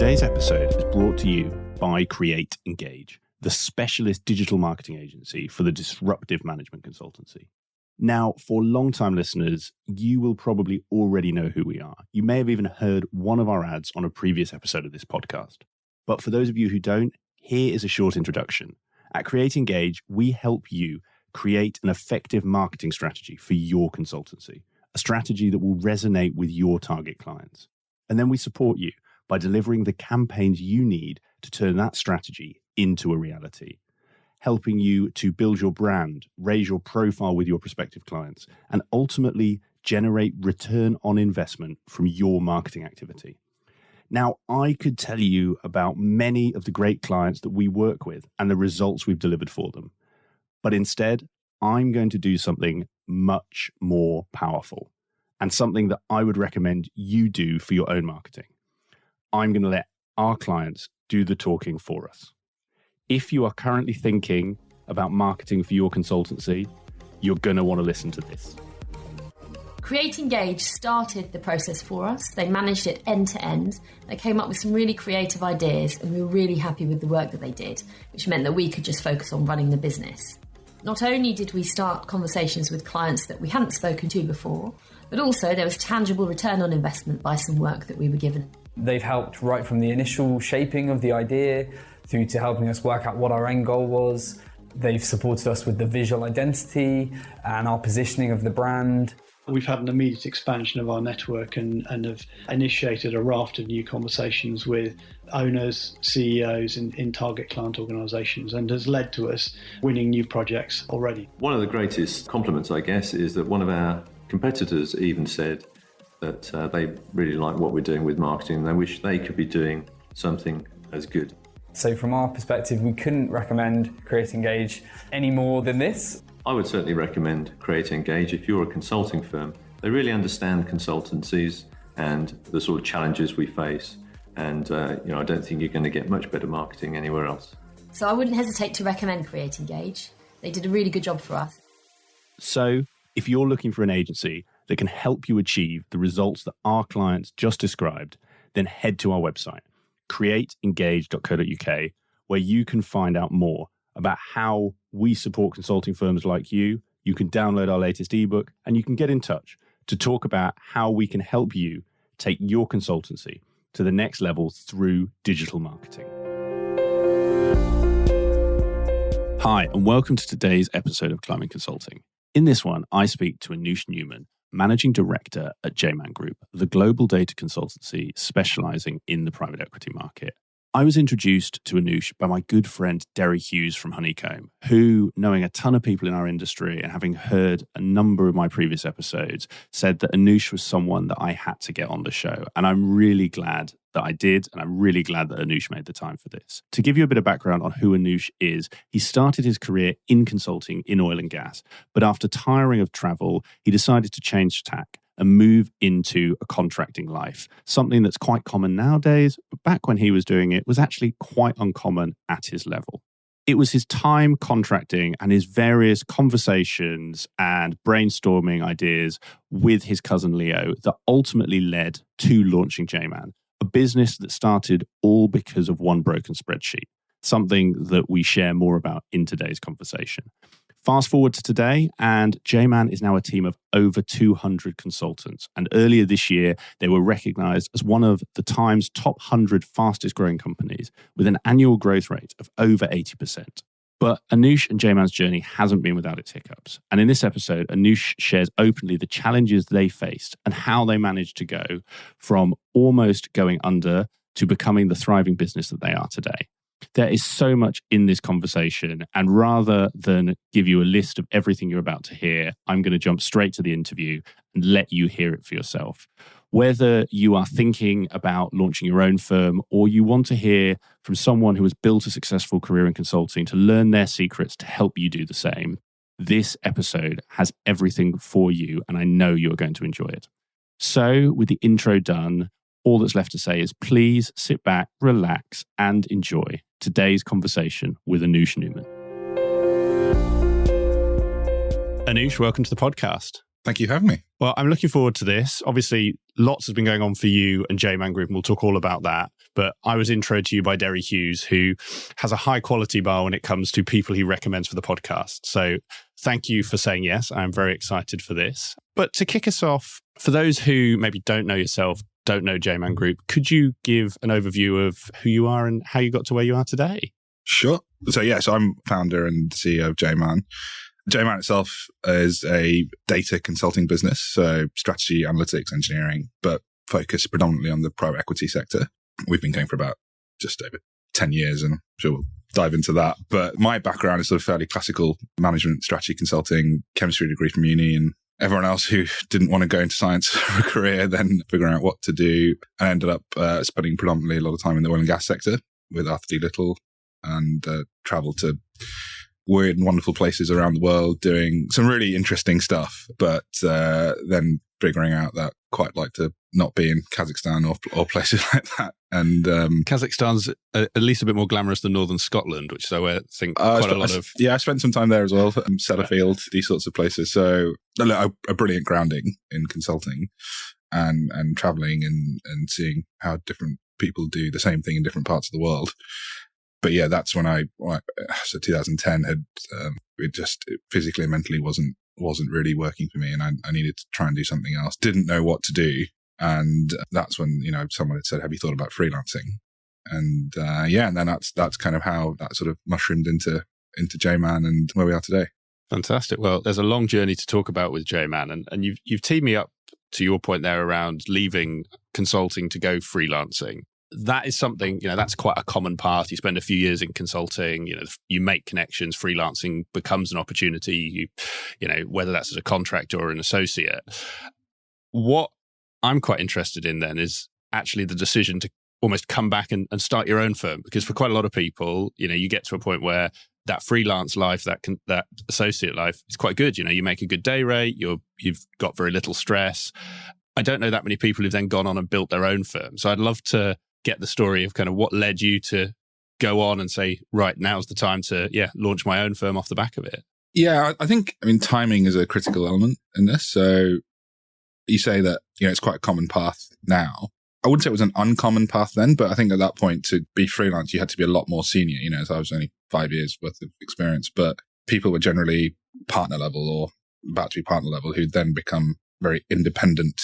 Today's episode is brought to you by Create Engage, the specialist digital marketing agency for the disruptive management consultancy. Now, for long-time listeners, you will probably already know who we are. You may have even heard one of our ads on a previous episode of this podcast. But for those of you who don't, here is a short introduction. At Create Engage, we help you create an effective marketing strategy for your consultancy, a strategy that will resonate with your target clients. And then we support you by delivering the campaigns you need to turn that strategy into a reality, helping you to build your brand, raise your profile with your prospective clients, and ultimately generate return on investment from your marketing activity. Now, I could tell you about many of the great clients that we work with and the results we've delivered for them. But instead, I'm going to do something much more powerful and something that I would recommend you do for your own marketing. I'm going to let our clients do the talking for us. If you are currently thinking about marketing for your consultancy, you're going to want to listen to this. Create Engage started the process for us. They managed it end to end. They came up with some really creative ideas and we were really happy with the work that they did, which meant that we could just focus on running the business. Not only did we start conversations with clients that we hadn't spoken to before, but also there was tangible return on investment by some work that we were given. They've helped right from the initial shaping of the idea through to helping us work out what our end goal was. They've supported us with the visual identity and our positioning of the brand. We've had an immediate expansion of our network and have initiated a raft of new conversations with owners, CEOs in target client organisations, and has led to us winning new projects already. One of the greatest compliments, I guess, is that one of our competitors even said that they really like what we're doing with marketing and they wish they could be doing something as good. So from our perspective, we couldn't recommend Create Engage any more than this. I would certainly recommend Create Engage if you're a consulting firm. They really understand consultancies and the sort of challenges we face. And I don't think you're going to get much better marketing anywhere else. So I wouldn't hesitate to recommend Create Engage. They did a really good job for us. So if you're looking for an agency that can help you achieve the results that our clients just described, then head to our website, createengage.co.uk, where you can find out more about how we support consulting firms like you. You can download our latest ebook and you can get in touch to talk about how we can help you take your consultancy to the next level through digital marketing. Hi, and welcome to today's episode of Climbing Consulting. In this one, I speak to Anush Newman, Managing Director at JMAN Group, the global data consultancy specialising in the private equity market. I was introduced to Anush by my good friend Derry Hughes from Honeycomb, who, knowing a ton of people in our industry and having heard a number of my previous episodes, said that Anush was someone that I had to get on the show. And I'm really glad that I did, and I'm really glad that Anush made the time for this. To give you a bit of background on who Anush is, he started his career in consulting in oil and gas, but after tiring of travel, he decided to change tack and move into a contracting life, something that's quite common nowadays, but back when he was doing it was actually quite uncommon at his level. It was his time contracting and his various conversations and brainstorming ideas with his cousin Leo that ultimately led to launching JMAN, a business that started all because of one broken spreadsheet, something that we share more about in today's conversation. Fast forward to today, and JMAN is now a team of over 200 consultants. And earlier this year, they were recognized as one of the Times top 100 fastest growing companies with an annual growth rate of over 80%. But Anush and JMAN's journey hasn't been without its hiccups. And in this episode, Anush shares openly the challenges they faced and how they managed to go from almost going under to becoming the thriving business that they are today. There is so much in this conversation, and rather than give you a list of everything you're about to hear, I'm going to jump straight to the interview and let you hear it for yourself. Whether you are thinking about launching your own firm or you want to hear from someone who has built a successful career in consulting to learn their secrets to help you do the same, this episode has everything for you, and I know you're going to enjoy it. So, with the intro done, all that's left to say is please sit back, relax, and enjoy today's conversation with Anush Newman. Anush, welcome to the podcast. Thank you for having me. Well, I'm looking forward to this. Obviously, lots has been going on for you and JMAN Group, and we'll talk all about that. But I was introed to you by Derry Hughes, who has a high quality bar when it comes to people he recommends for the podcast. So thank you for saying yes. I'm very excited for this. But to kick us off, for those who maybe don't know yourself, don't know JMAN Group, could you give an overview of who you are and how you got to where you are today? Sure. So I'm founder and CEO of JMAN. JMAN itself is a data consulting business, so strategy, analytics, engineering, but focused predominantly on the private equity sector. We've been going for about just over 10 years, and I'm sure we'll dive into that. But my background is sort of fairly classical management, strategy consulting, chemistry degree from uni, and everyone else who didn't want to go into science for a career, then figuring out what to do. I ended up spending predominantly a lot of time in the oil and gas sector with Arthur D. Little, and traveled to weird and wonderful places around the world doing some really interesting stuff, but then figuring out that quite like to not be in Kazakhstan or places like that. And Kazakhstan's at least a bit more glamorous than Northern Scotland, which is I think quite a lot of... Yeah, I spent some time there as well, Sellafield, these sorts of places. So a brilliant grounding in consulting and traveling and seeing how different people do the same thing in different parts of the world. But yeah, that's when so 2010 it physically and mentally wasn't really working for me, and I needed to try and do something else. Didn't know what to do. And that's when, someone had said, have you thought about freelancing? And and then that's kind of how that sort of mushroomed into JMAN and where we are today. Fantastic. Well, there's a long journey to talk about with JMAN, and you've teed me up to your point there around leaving consulting to go freelancing. That is something, that's quite a common path. You spend a few years in consulting, you make connections, freelancing becomes an opportunity, whether that's as a contractor or an associate. What I'm quite interested in then is actually the decision to almost come back and start your own firm, because for quite a lot of people, you get to a point where that freelance life, that associate life is quite good. You make a good day rate, you've got very little stress. I don't know that many people who've then gone on and built their own firm. So I'd love to get the story of kind of what led you to go on and say, right, now's the time to launch my own firm off the back of it. Yeah, I think timing is a critical element in this. So you say that it's quite a common path now. I wouldn't say it was an uncommon path then, but I think at that point to be freelance you had to be a lot more senior. So I was only 5 years worth of experience, but people were generally partner level or about to be partner level who'd then become very independent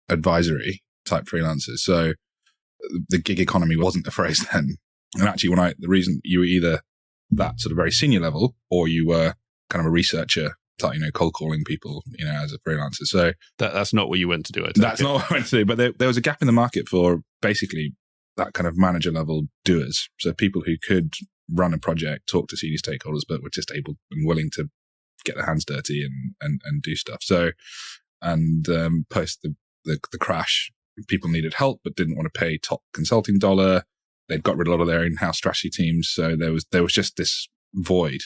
advisory type freelancers. So the gig economy wasn't a phrase then. And actually, the reason you were either that sort of very senior level or you were kind of a researcher, cold calling people, as a freelancer. So that's not what you went to do. That's not what I went to do. But there was a gap in the market for basically that kind of manager level doers. So people who could run a project, talk to senior stakeholders, but were just able and willing to get their hands dirty and do stuff. So, and post the crash, people needed help but didn't want to pay top consulting dollar. They'd got rid of a lot of their in-house strategy teams, so there was just this void.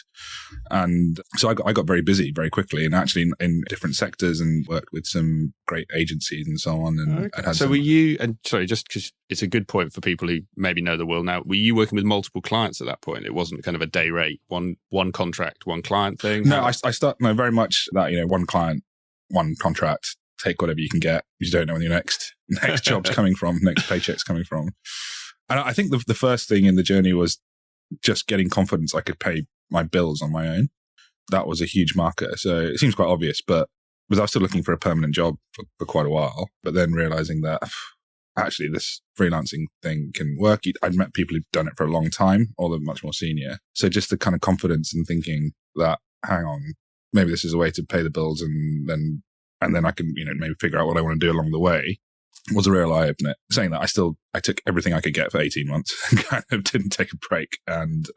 And so I got very busy very quickly, and actually in different sectors, and worked with some great agencies and so on. And so were you? And sorry, just because it's a good point for people who maybe know the world now. Were you working with multiple clients at that point? It wasn't kind of a day rate, one contract, one client thing. No, I very much that one client, one contract. Take whatever you can get. You don't know when your next job's coming from, next paycheck's coming from. And I think the first thing in the journey was just getting confidence I could pay my bills on my own. That was a huge marker. So it seems quite obvious, but I was still looking for a permanent job for quite a while, but then realizing that actually this freelancing thing can work. I'd met people who've done it for a long time, or they're much more senior. So just the kind of confidence in thinking that, hang on, maybe this is a way to pay the bills and then I can, maybe figure out what I want to do along the way, was a real eye-opener. Saying that, I took everything I could get for 18 months and kind of didn't take a break.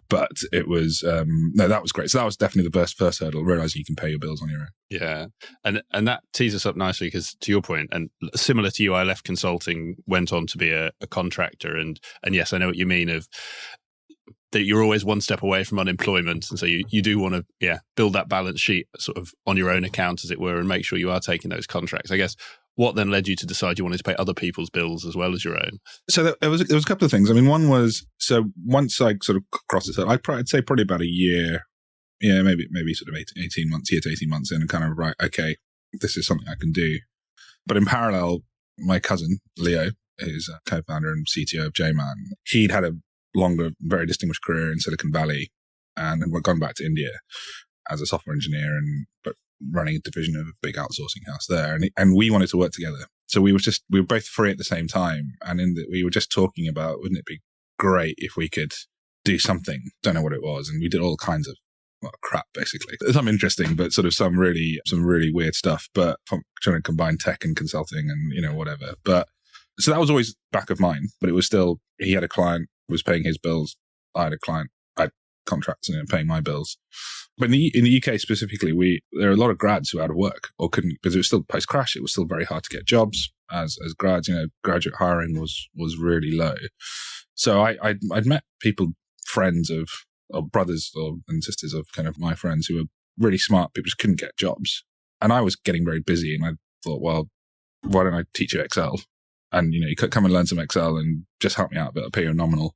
But it was, that was great. So that was definitely the first hurdle, realizing you can pay your bills on your own. Yeah. And that tees us up nicely, because to your point, and similar to you, I left consulting, went on to be a contractor. And yes, I know what you mean of that you're always one step away from unemployment. And so you do want to, build that balance sheet sort of on your own account, as it were, and make sure you are taking those contracts. I guess, what then led you to decide you wanted to pay other people's bills as well as your own? So there was a couple of things. I mean, one was, so once I sort of crossed this, I'd say probably about a year, maybe sort of 18 months in, and kind of, right, okay, this is something I can do. But in parallel, my cousin, Leo, is a co-founder and CTO of JMAN. He'd had a longer, very distinguished career in Silicon Valley and had gone back to India as a software engineer but running a division of a big outsourcing house there. And we wanted to work together. So we were both free at the same time. And we were just talking about, wouldn't it be great if we could do something? Don't know what it was. And we did all kinds of crap, basically. Some interesting, but sort of some really weird stuff, but trying to combine tech and consulting and, whatever. But so that was always back of mind, but it was still, he had a client, was paying his bills. I had a client, I had contracts and paying my bills. But in the UK specifically, there are a lot of grads who were out of work or couldn't, because it was still post-crash. It was still very hard to get jobs as grads. Graduate hiring was really low. So I'd met people, friends or brothers and sisters of kind of my friends who were really smart. People just couldn't get jobs. And I was getting very busy, and I thought, well, why don't I teach you Excel? And, you could come and learn some Excel and just help me out a bit. I'll pay you a nominal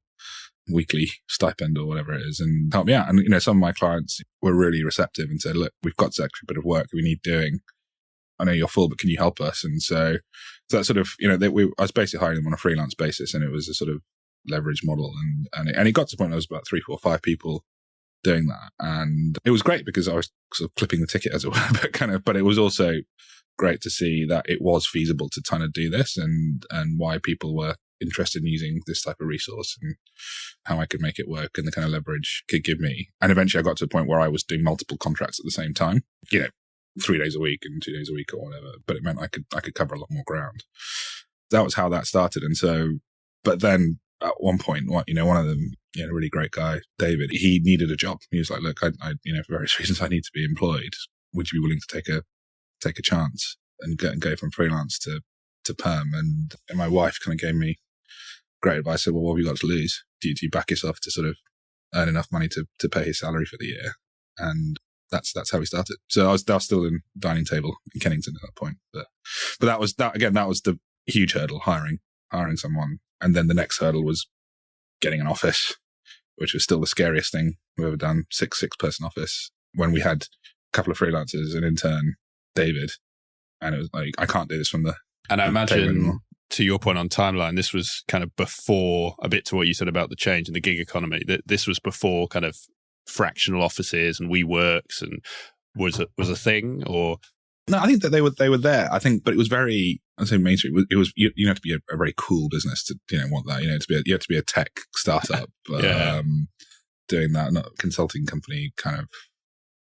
weekly stipend or whatever it is and help me out. And, some of my clients were really receptive and said, look, we've got this extra bit of work we need doing. I know you're full, but can you help us? And so that sort of, I was basically hiring them on a freelance basis, and it was a sort of leverage model. And it got to the point where there was about 3, 4, 5 people doing that. And it was great because I was sort of clipping the ticket, as it were, but it was also great to see that it was feasible to kind of do this and why people were interested in using this type of resource and how I could make it work and the kind of leverage it could give me. And eventually I got to a point where I was doing multiple contracts at the same time, 3 days a week and 2 days a week or whatever, but it meant I could cover a lot more ground. That was how that started. And so, but then at one point, one of them, a really great guy, David, he needed a job. He was like, look, I for various reasons, I need to be employed. Would you be willing to take a chance and go from freelance to perm? And my wife kind of gave me great advice. I said, well, what have you got to lose? Do you back yourself to sort of earn enough money to pay his salary for the year? And that's how we started. So I was still in dining table in Kennington at that point. But that was the huge hurdle, hiring someone. And then the next hurdle was getting an office, which was still the scariest thing we've ever done. Six person office when we had a couple of freelancers, an intern, David. And it was like, I can't do this from the And I imagine, anymore. To your point on timeline, this was kind of before, a bit to what you said about the change in the gig economy, that this was before kind of fractional offices and WeWorks and was a thing, or? No, I think that they were there. I think, but it was very, I'd say mainstream. It was you have to be a very cool business to want that. You have to be a tech startup. Yeah. Doing that, not a consulting company, kind of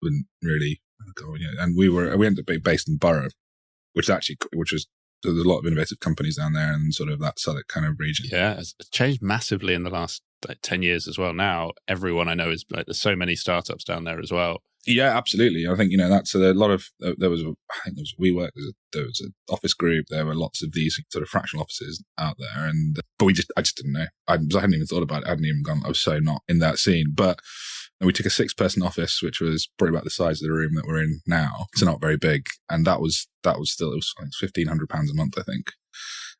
wouldn't really go. And we ended up being based in Borough, which was there's a lot of innovative companies down there and sort of that Southwark kind of region. Yeah, it's changed massively in the last 10 years as well. Now everyone I know is like, there's so many startups down there as well. Yeah, absolutely. I think that's a lot of there was WeWork, there was an office group, there were lots of these sort of fractional offices out there, but I just didn't know. I hadn't even thought about it. I hadn't even gone. I was so not in that scene. But we took a 6-person office, which was probably about the size of the room that we're in now. It's not very big, and that was still, it was £1,500 a month, I think,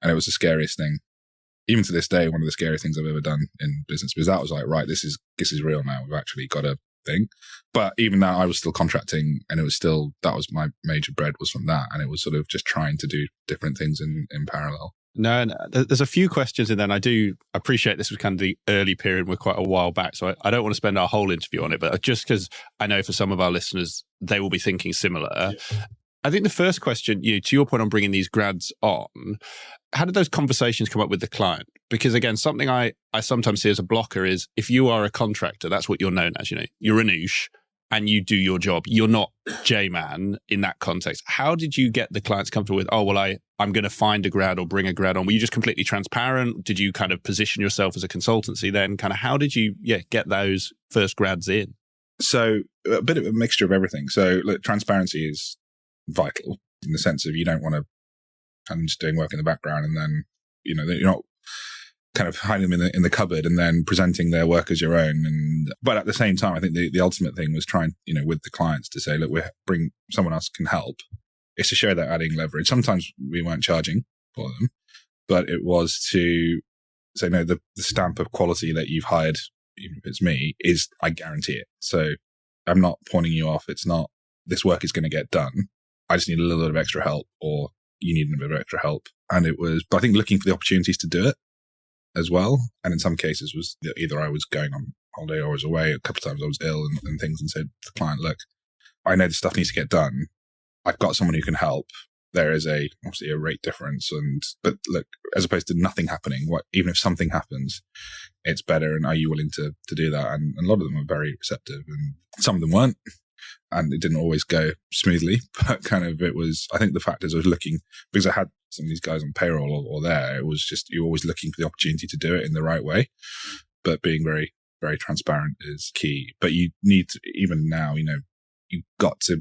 and it was the scariest thing. Even to this day, one of the scariest things I've ever done in business, because that was like, right, this is real now. We've actually got a thing. But even that, I was still contracting, and it was still, that was my major bread was from that. And it was sort of just trying to do different things in parallel. No, there's a few questions in there, and I do appreciate this was kind of the early period. We're quite a while back, so I don't want to spend our whole interview on it, but just because I know for some of our listeners, they will be thinking similar. Yeah. I think the first question, to your point on bringing these grads on, how did those conversations come up with the client? Because again, something I sometimes see as a blocker is if you are a contractor, that's what you're known as. You're Anush and you do your job. You're not JMAN in that context. How did you get the clients comfortable with, oh, well, I'm going to find a grad or bring a grad on? Were you just completely transparent? Did you kind of position yourself as a consultancy then? Kind of how did you get those first grads in? So a bit of a mixture of everything. So look, transparency is vital in the sense of you don't want to kind of just doing work in the background and then, you're not kind of hiding them in the cupboard and then presenting their work as your own. But at the same time, I think the ultimate thing was trying, with the clients to say, look, we bring someone else can help. It's to show that adding leverage. Sometimes we weren't charging for them, but it was to say, no, the stamp of quality that you've hired, even if it's me, is I guarantee it. So I'm not pointing you off. It's not, this work is going to get done. I just need a little bit of extra help, or you need a bit of extra help. And it was, but I think looking for the opportunities to do it as well. And in some cases was either I was going on holiday or I was away. A couple of times I was ill and things, and said to the client, look, I know this stuff needs to get done. I've got someone who can help. There is obviously a rate difference, but look, as opposed to nothing happening, even if something happens, it's better. And are you willing to do that? And a lot of them were very receptive, and some of them weren't, and it didn't always go smoothly. But kind of it was. I think the fact is, I was looking because I had some of these guys on payroll or there. It was just you're always looking for the opportunity to do it in the right way, but being very, very transparent is key. But you need to, even now, you've got to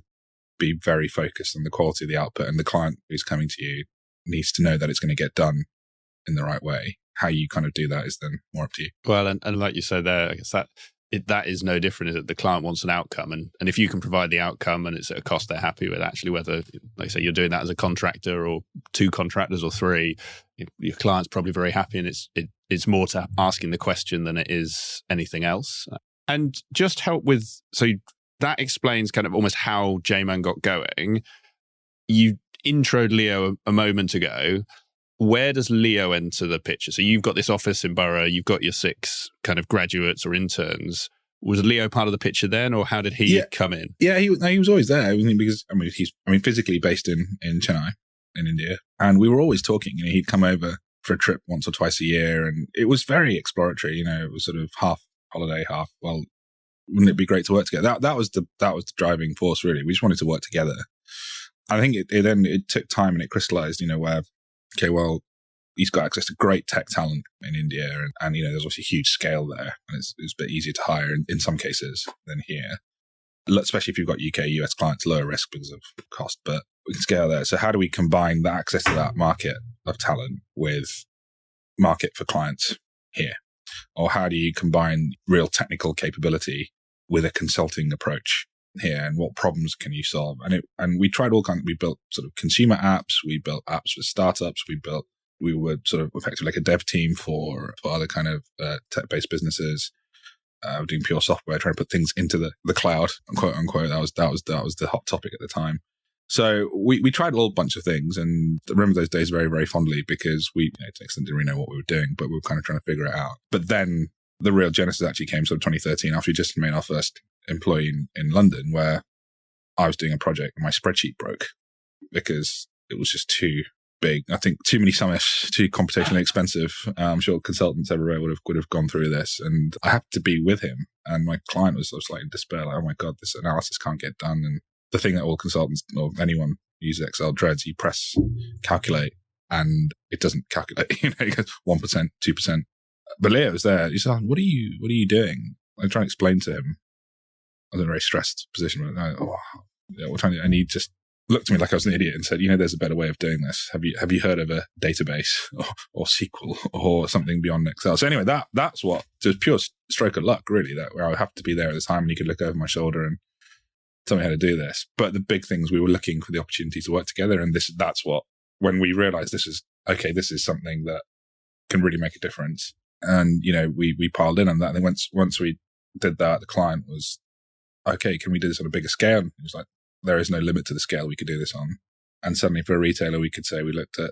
be very focused on the quality of the output, and the client who's coming to you needs to know that it's going to get done in the right way. How you kind of do that is then more up to you. Well, and like you said there, I guess that is no different, is that the client wants an outcome, and if you can provide the outcome and it's at a cost they're happy with, actually, whether, like I say, you're doing that as a contractor or 2 contractors or 3, your client's probably very happy, and it's more to asking the question than it is anything else. And just help with, so that explains kind of almost how JMAN got going. You introed Leo a moment ago. Where does Leo enter the picture? So you've got this office in Borough, you've got your 6 kind of graduates or interns. Was Leo part of the picture then, or how did he come in? Yeah, he was always there, because he's physically based in Chennai in India, and we were always talking. He'd come over for a trip once or twice a year, and it was very exploratory. It was sort of half holiday, half, well, wouldn't it be great to work together? That was the driving force, really. We just wanted to work together. I think it took time, and it crystallized, where, okay, well, he's got access to great tech talent in India, and there's obviously a huge scale there, and it's a bit easier to hire in some cases than here, especially if you've got UK, US clients, lower risk because of cost, but we can scale there. So how do we combine the access to that market of talent with market for clients here? Or how do you combine real technical capability with a consulting approach here, and what problems can you solve? And we tried all kinds. We built sort of consumer apps. We built apps for startups. We were sort of effectively like a dev team for other kind of tech-based businesses, doing pure software, trying to put things into the cloud, quote unquote. That was the hot topic at the time. So we tried a whole bunch of things, and I remember those days very, very fondly, because we, to an extent, didn't really know what we were doing, but we were kind of trying to figure it out. But then the real genesis actually came sort of 2013, after we just made our first employee in London, where I was doing a project and my spreadsheet broke because it was just too big. I think too many summits, too computationally expensive. I'm sure consultants everywhere would have gone through this, and I had to be with him. And my client was like in despair, like, oh my God, this analysis can't get done. And the thing that all consultants or anyone who uses Excel dreads, you press calculate and it doesn't calculate. It goes 1%, 2%. But Leo was there. He said, what are you doing? I try to explain to him. I was in a very stressed position. And he just looked at me like I was an idiot and said, there's a better way of doing this. Have you heard of a database or SQL or something beyond Excel? So anyway, that's what, just pure stroke of luck, really, that where I happened to be there at the time, and he could look over my shoulder and tell me how to do this. But the big things, we were looking for the opportunity to work together. And that's what, when we realized this is something that can really make a difference. And, we piled in on that. And then once we did that, the client was, okay, can we do this on a bigger scale? And he was like, there is no limit to the scale we could do this on. And suddenly for a retailer, we could say we looked at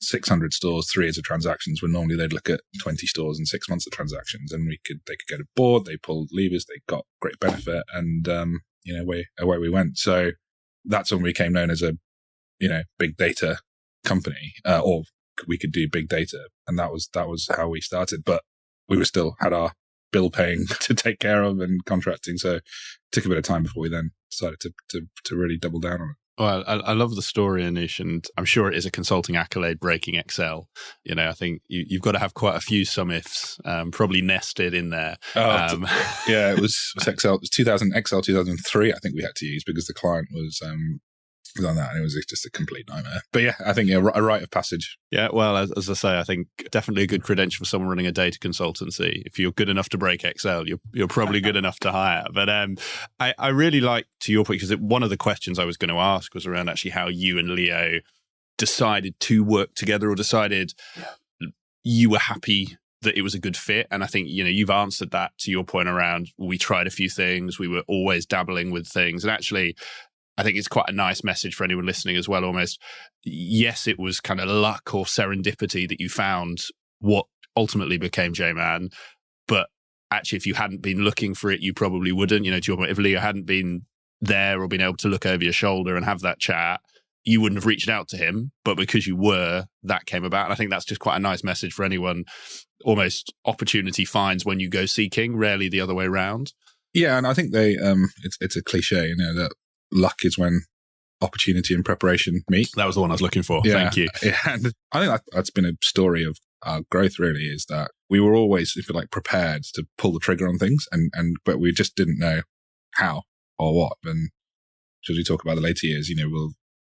600 stores, 3 years of transactions, when normally they'd look at 20 stores and 6 months of transactions. And they could go to board, they pulled levers, they got great benefit, and, away we went. So that's when we became known as a, big data company, or we could do big data. And that was how we started. But we still had our bill paying to take care of and contracting. So it took a bit of time before we then decided to really double down on it. Well, I love the story, Anush, and I'm sure it is a consulting accolade, breaking Excel. I think you've got to have quite a few sum ifs, probably nested in there. Yeah, it was Excel. It was Excel 2003, I think we had to use, because the client was on that, and it was just a complete nightmare. But yeah, I think a rite of passage. Yeah, well, as I say, I think definitely a good credential for someone running a data consultancy. If you're good enough to break Excel, you're probably good enough to hire. But I really like, to your point, because one of the questions I was going to ask was around actually how you and Leo decided to work together, or decided you were happy that it was a good fit. And I think, you've answered that to your point around, we tried a few things, we were always dabbling with things. And actually, I think it's quite a nice message for anyone listening as well, almost. Yes, it was kind of luck or serendipity that you found what ultimately became JMAN, but actually, if you hadn't been looking for it, you probably wouldn't. To your point, if Leo hadn't been there or been able to look over your shoulder and have that chat, you wouldn't have reached out to him. But because you were, that came about. And I think that's just quite a nice message for anyone. Almost opportunity finds when you go seeking, rarely the other way around. Yeah, and I think it's a cliche, that luck is when opportunity and preparation meet. That was the one I was looking for. Yeah, Thank you. Yeah, and I think that's been a story of our growth, really, is that we were always, if you like, prepared to pull the trigger on things, but we just didn't know how or what. And as we talk about the later years,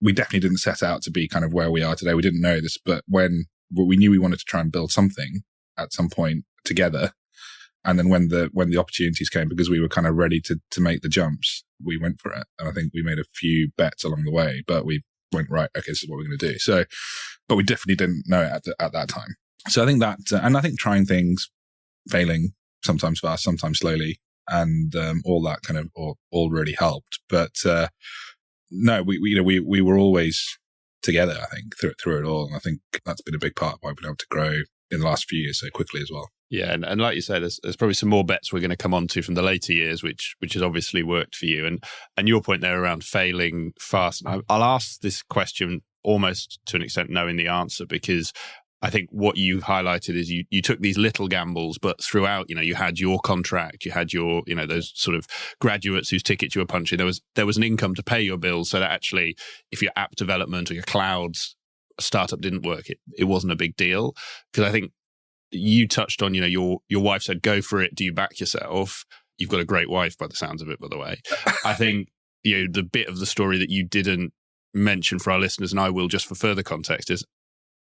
we definitely didn't set out to be kind of where we are today. We didn't know this, but when we knew we wanted to try and build something at some point together, and then when the opportunities came, because we were kind of ready to make the jumps, we went for it. And I think we made a few bets along the way, but we went, right, okay, this is what we're going to do. So, but we definitely didn't know it at that time. So I think that, and I think trying things, failing, sometimes fast, sometimes slowly, and all that kind of all really helped. But no, we were always together, I think, through it all. And I think that's been a big part of why we've been able to grow in the last few years so quickly as well. Yeah, and like you said, there's probably some more bets we're going to come on to from the later years, which has obviously worked for you. And your point there around failing fast, and I'll ask this question almost to an extent knowing the answer, because I think what you highlighted is you took these little gambles, but throughout, you had your contract, you had your, those sort of graduates whose tickets you were punching. There was an income to pay your bills, so that actually, if your app development or your clouds startup didn't work, it wasn't a big deal. Because I think you touched on, your wife said, go for it. Do you back yourself? You've got a great wife by the sounds of it, by the way. I think, the bit of the story that you didn't mention for our listeners, and I will just for further context, is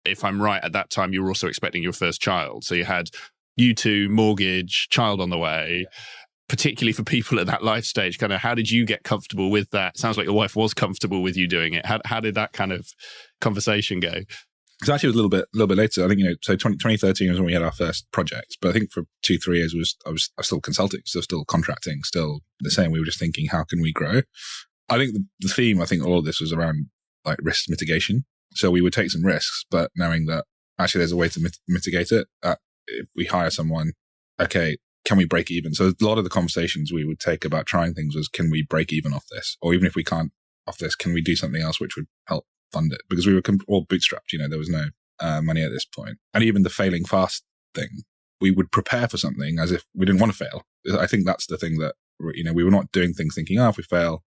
if I'm right, at that time, you were also expecting your first child. So you had you two, mortgage, child on the way, particularly for people at that life stage. Kind of, how did you get comfortable with that? Sounds like your wife was comfortable with you doing it. How did that kind of conversation go? So actually, it was a little bit later. I think, so 2013 was when we had our first project. But I think for 2-3 years, I was still consulting, still contracting, still the same. We were just thinking, how can we grow? I think the theme, all of this was around like risk mitigation. So we would take some risks, but knowing that actually there's a way to mitigate it. If we hire someone, okay, can we break even? So a lot of the conversations we would take about trying things was, can we break even off this? Or even if we can't off this, can we do something else which would help fund it? Because we were all bootstrapped, there was no money at this point. And even the failing fast thing, we would prepare for something as if we didn't want to fail. I think that's the thing that, we were not doing things thinking, if we fail,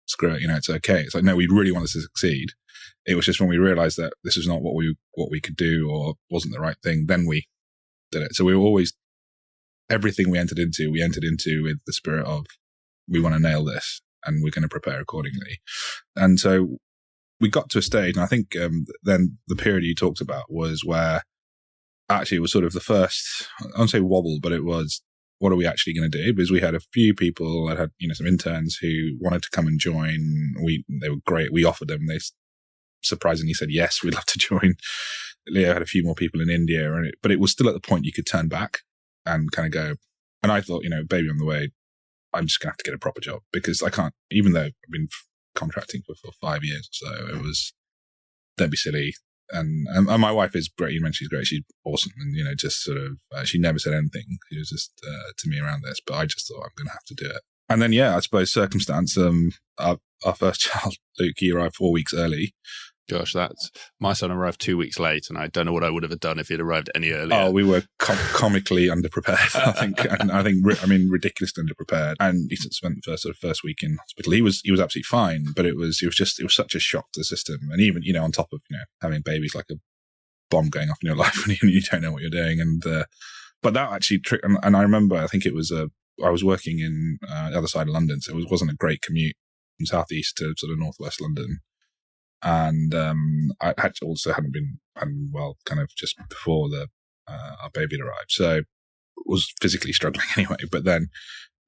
screw it, it's okay. It's like, no, we really wanted to succeed. It was just when we realized that this was not what we could do or wasn't the right thing, then we did it. So we were always, everything we entered into with the spirit of, we want to nail this and we're going to prepare accordingly. And so we got to a stage, and I think then the period you talked about was where actually it was sort of the first, I won't say wobble, but it was, what are we actually going to do? Because we had a few people that had, some interns who wanted to come and join. They were great. We offered them. They surprisingly said, yes, we'd love to join. Leo had a few more people in India, but it was still at the point you could turn back and kind of go. And I thought, baby on the way, I'm just going to have to get a proper job, because I can't, even though I've been contracting for 5 years or so, it was, don't be silly. And my wife is great. You mentioned she's great. She's awesome. And, just sort of, she never said anything. She was just to me around this, but I just thought I'm going to have to do it. And then, I suppose circumstance, our first child, Luke, he arrived 4 weeks early. Gosh, my son arrived 2 weeks late, and I don't know what I would have done if he'd arrived any earlier. Oh, we were comically underprepared, I think. And I think, ridiculously underprepared. And he spent the first week in hospital. He was absolutely fine, but it was such a shock to the system. And even, on top of, having babies, like a bomb going off in your life and you don't know what you're doing. And, but that actually, and I remember, I think it was, I was working in the other side of London, so it wasn't a great commute from southeast to sort of northwest London. And I hadn't been well kind of just before our baby had arrived, so was physically struggling anyway. But then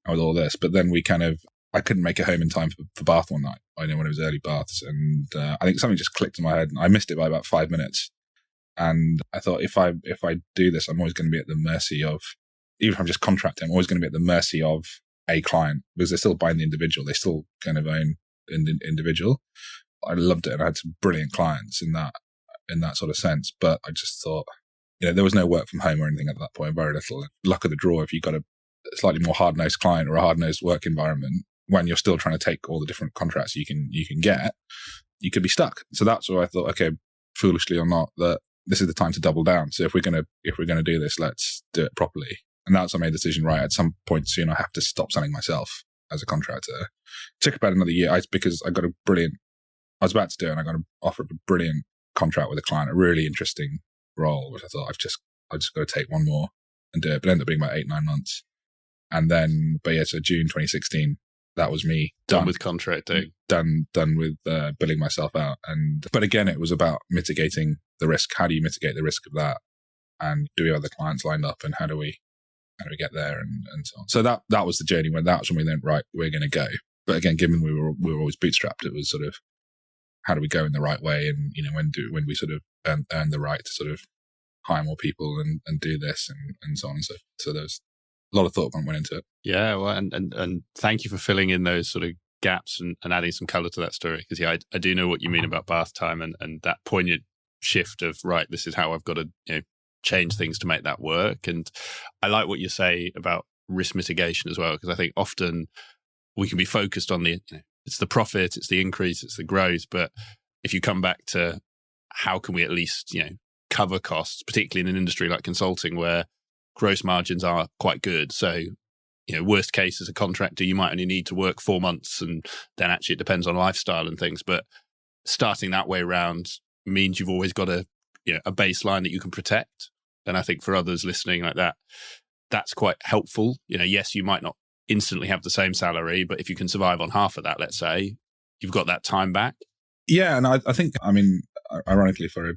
with all this, I couldn't make it home in time for bath one night. I know when it was early baths, and I think something just clicked in my head, and I missed it by about 5 minutes. And I thought, if I do this, I'm always going to be at the mercy of, even if I'm just contracting, I'm always going to be at the mercy of a client, because they're still buying the individual. They still kind of own individual. I loved it, and I had some brilliant clients in that sort of sense. But I just thought, there was no work from home or anything at that point, very little. Luck of the draw, if you've got a slightly more hard-nosed client or a hard-nosed work environment, when you're still trying to take all the different contracts you can get, you could be stuck. So that's where I thought, okay, foolishly or not, that this is the time to double down. So if we're gonna do this, let's do it properly. And that's I made a decision, right, at some point soon I have to stop selling myself as a contractor. It took about another year because I was about to do it, and I got an offer of a brilliant contract with a client, a really interesting role, which I thought I just got to take one more and do it. But it ended up being about 8-9 months. And then, so June 2016, that was me done with contracting, done with billing myself out. But again, it was about mitigating the risk. How do you mitigate the risk of that? And do we have the clients lined up? And how do we get there? And so on. So that was the journey. That's when we went, right, we're going to go. But again, given we were always bootstrapped, it was sort of, how do we go in the right way? And when we sort of earn the right to sort of hire more people and do this and so on and so forth. So there's a lot of thought went into it. Yeah, well, and thank you for filling in those sort of gaps and adding some colour to that story. Because I do know what you mean about bath time and that poignant shift of, right, this is how I've got to change things to make that work. And I like what you say about risk mitigation as well, because I think often we can be focused on it's the profit, it's the increase, it's the growth. But if you come back to how can we at least, cover costs, particularly in an industry like consulting where gross margins are quite good. So, worst case as a contractor, you might only need to work 4 months, and then actually it depends on lifestyle and things. But starting that way around means you've always got a baseline that you can protect. And I think for others listening like that, that's quite helpful. Yes, you might not instantly have the same salary, but if you can survive on half of that, let's say, you've got that time back. Yeah, and I think, ironically, for a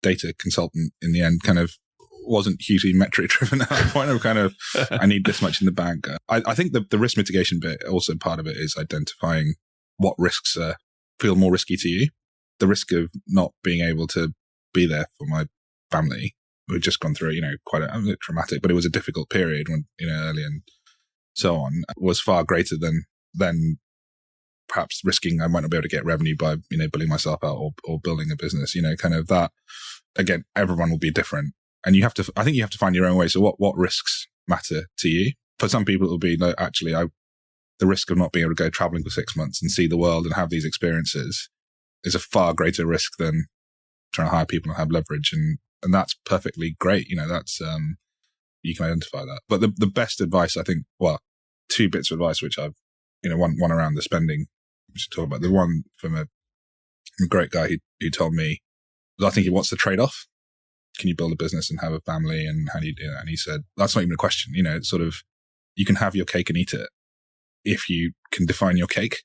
data consultant in the end, kind of wasn't hugely metric driven at that point of kind of, I need this much in the bank. I think the risk mitigation bit, also part of it is identifying what risks feel more risky to you. The risk of not being able to be there for my family. We'd just gone through, quite a traumatic, but it was a difficult period when, early and so on, was far greater than perhaps risking I might not be able to get revenue by, billing myself out or building a business, kind of that. Again, everyone will be different. And I think you have to find your own way. So what risks matter to you? For some people, it will be, no, actually, the risk of not being able to go traveling for 6 months and see the world and have these experiences is a far greater risk than trying to hire people and have leverage. And that's perfectly great. That's, you can identify that. But the best advice, I think, two bits of advice, which I've, one around the spending, we should talk about. The one from a great guy who told me, I think, what's the trade-off? Can you build a business and have a family, and how do you do that? And he said, that's not even a question. It's sort of, you can have your cake and eat it if you can define your cake.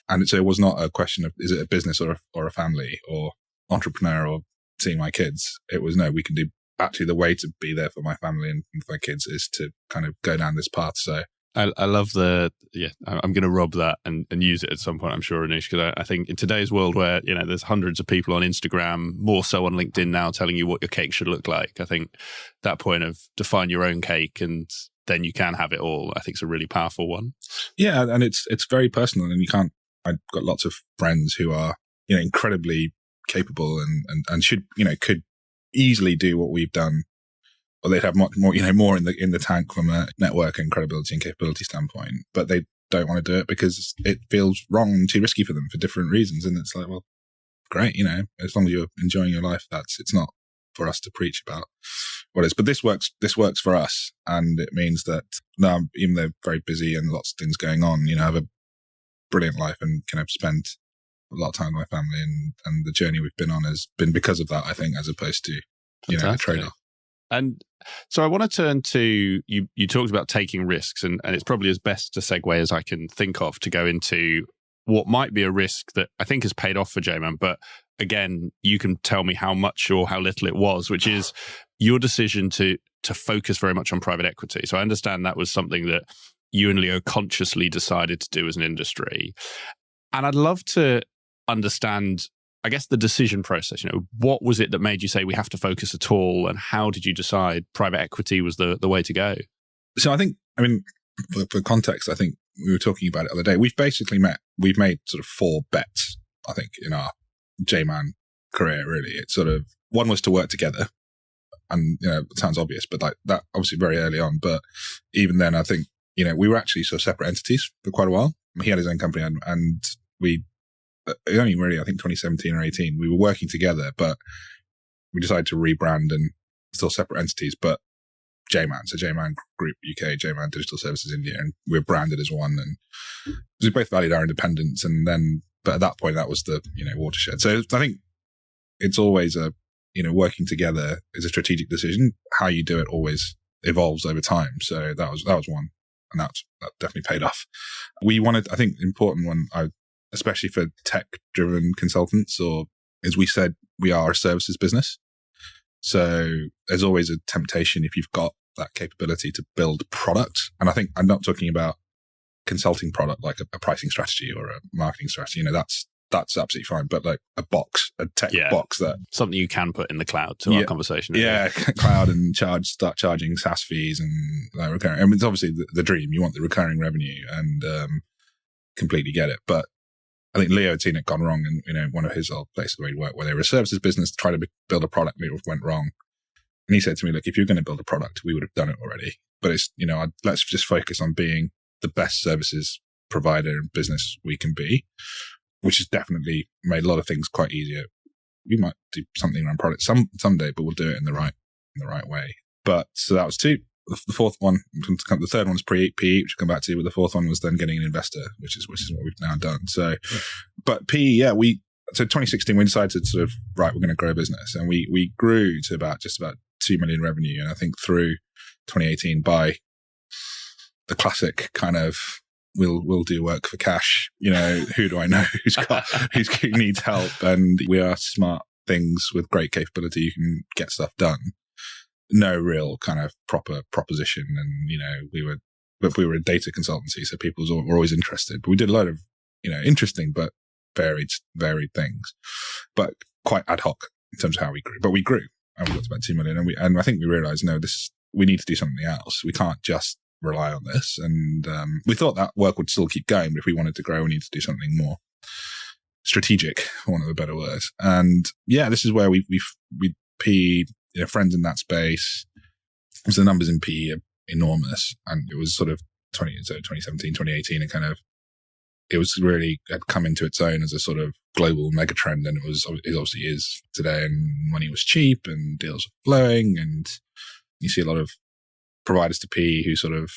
And so it was not a question of, is it a business or a family or entrepreneur or seeing my kids? It was, no, we can do, actually the way to be there for my family and for my kids is to kind of go down this path. So I love I'm going to rob that and use it at some point, I'm sure, Anush, because I think in today's world where, there's hundreds of people on Instagram, more so on LinkedIn now, telling you what your cake should look like. I think that point of define your own cake and then you can have it all, I think is a really powerful one. Yeah. And it's very personal, and I've got lots of friends who are, incredibly capable and should, could easily do what we've done, or they'd have much more, more in the tank from a network and credibility and capability standpoint, but they don't want to do it because it feels wrong and too risky for them for different reasons. And it's like, well, great, as long as you're enjoying your life, it's not for us to preach about what it is. But this works for us, and it means that now, even though very busy and lots of things going on, I have a brilliant life and can have spent a lot of time with my family, and the journey we've been on has been because of that, I think, as opposed to a trade-off. And so I want to turn to, you talked about taking risks, and it's probably as best a segue as I can think of to go into what might be a risk that I think has paid off for JMAN. But again, you can tell me how much or how little it was, which is your decision to focus very much on private equity. So I understand that was something that you and Leo consciously decided to do as an industry. And I'd love to understand, I guess, the decision process. What was it that made you say we have to focus at all, and how did you decide private equity was the way to go? So I think, for context, I think we were talking about it the other day. We've made sort of 4 bets, I think, in our JMAN career, really. It's sort of, one was to work together. And, it sounds obvious, but like that obviously very early on. But even then, I think, we were actually sort of separate entities for quite a while. He had his own company and we only really, I think 2017 or 18, we were working together, but we decided to rebrand and still separate entities, but JMAN, so JMAN Group UK, JMAN Digital Services India, and we're branded as one. And we both valued our independence. And then, but at that point, that was the, watershed. So I think it's always working together is a strategic decision. How you do it always evolves over time. So that was one. And that definitely paid off. We wanted, I think, important one, especially for tech-driven consultants, as we said, we are a services business. So there's always a temptation if you've got that capability to build a product. And I think I'm not talking about consulting product like a pricing strategy or a marketing strategy. That's absolutely fine. But like a tech box that something you can put in the cloud to our conversation. Yeah, cloud and start charging SaaS fees and recurring. I mean, it's obviously the dream. You want the recurring revenue and completely get it. But I think Leo had seen it gone wrong in one of his old places where he worked, where they were a services business, tried to build a product, and it went wrong. And he said to me, look, if you're going to build a product, we would have done it already. But it's, let's just focus on being the best services provider and business we can be, which has definitely made a lot of things quite easier. We might do something around product someday, but we'll do it in the right way. But so that was 2. The fourth one, the third one was PE, which I'll come back to, but the fourth one was then getting an investor, which is what we've now done. So, but PE, so 2016, we decided to sort of, right, we're going to grow a business. And we grew to just about 2 million revenue. And I think through 2018, by the classic kind of, we'll do work for cash. Who do I know who needs help? And we are smart things with great capability. You can get stuff done. No real kind of proper proposition. And, we were a data consultancy, so people were always interested. But we did a lot of, interesting but varied things, but quite ad hoc in terms of how we grew. But we grew, and we got to about 2 million. And I think we realized, no, we need to do something else. We can't just rely on this. And we thought that work would still keep going, but if we wanted to grow, we need to do something more strategic, for want of a better word. And this is where we PE, friends in that space. So the numbers in PE are enormous, and it was sort of 2017, 2018, and kind of it was really had come into its own as a sort of global mega trend, and it obviously is today. And money was cheap, and deals were flowing, and you see a lot of providers to PE who sort of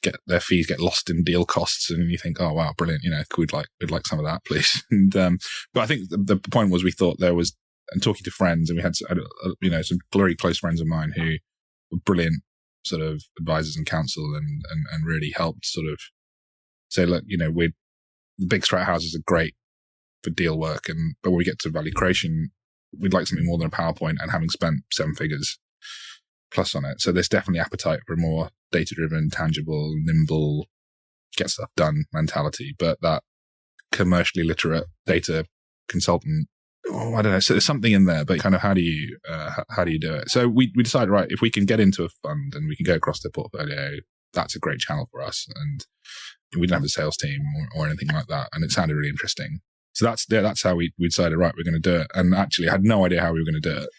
get their fees get lost in deal costs, and you think, oh wow, brilliant, we'd like some of that, please. And but I think the point was, we thought there was, and talking to friends, and we had some very close friends of mine who were brilliant sort of advisors and counsel, and really helped sort of say, look, the big strat houses are great for deal work, but when we get to value creation, we'd like something more than a PowerPoint, and having spent 7 figures plus on it. So there's definitely appetite for a more data-driven, tangible, nimble, get stuff done mentality. But that commercially literate data consultant, I don't know. So there's something in there, but kind of how do you do it? So we decided, right, if we can get into a fund and we can go across the portfolio, that's a great channel for us. And we didn't have a sales team or anything like that. And it sounded really interesting. So that's how we decided, right, we're going to do it. And actually I had no idea how we were going to do it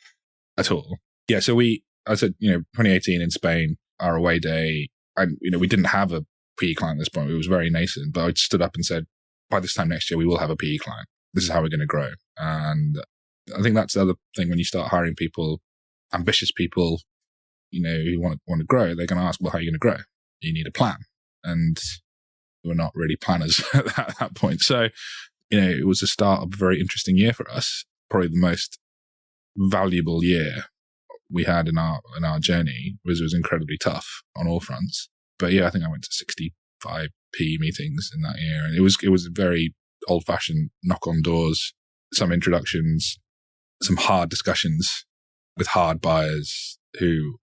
at all. Yeah. So I said, 2018 in Spain, our away day, and, we didn't have a PE client at this point. It was very nascent, but I stood up and said, by this time next year, we will have a PE client. This is how we're going to grow. And I think that's the other thing when you start hiring people, ambitious people, who want to grow, they're going to ask, well, how are you going to grow? You need a plan. And we're not really planners at that point. So, it was the start of a very interesting year for us, probably the most valuable year we had in our journey. It was incredibly tough on all fronts. But I think I went to 65 PE meetings in that year. And it was a very old fashioned knock on doors, some introductions, some hard discussions with hard buyers who,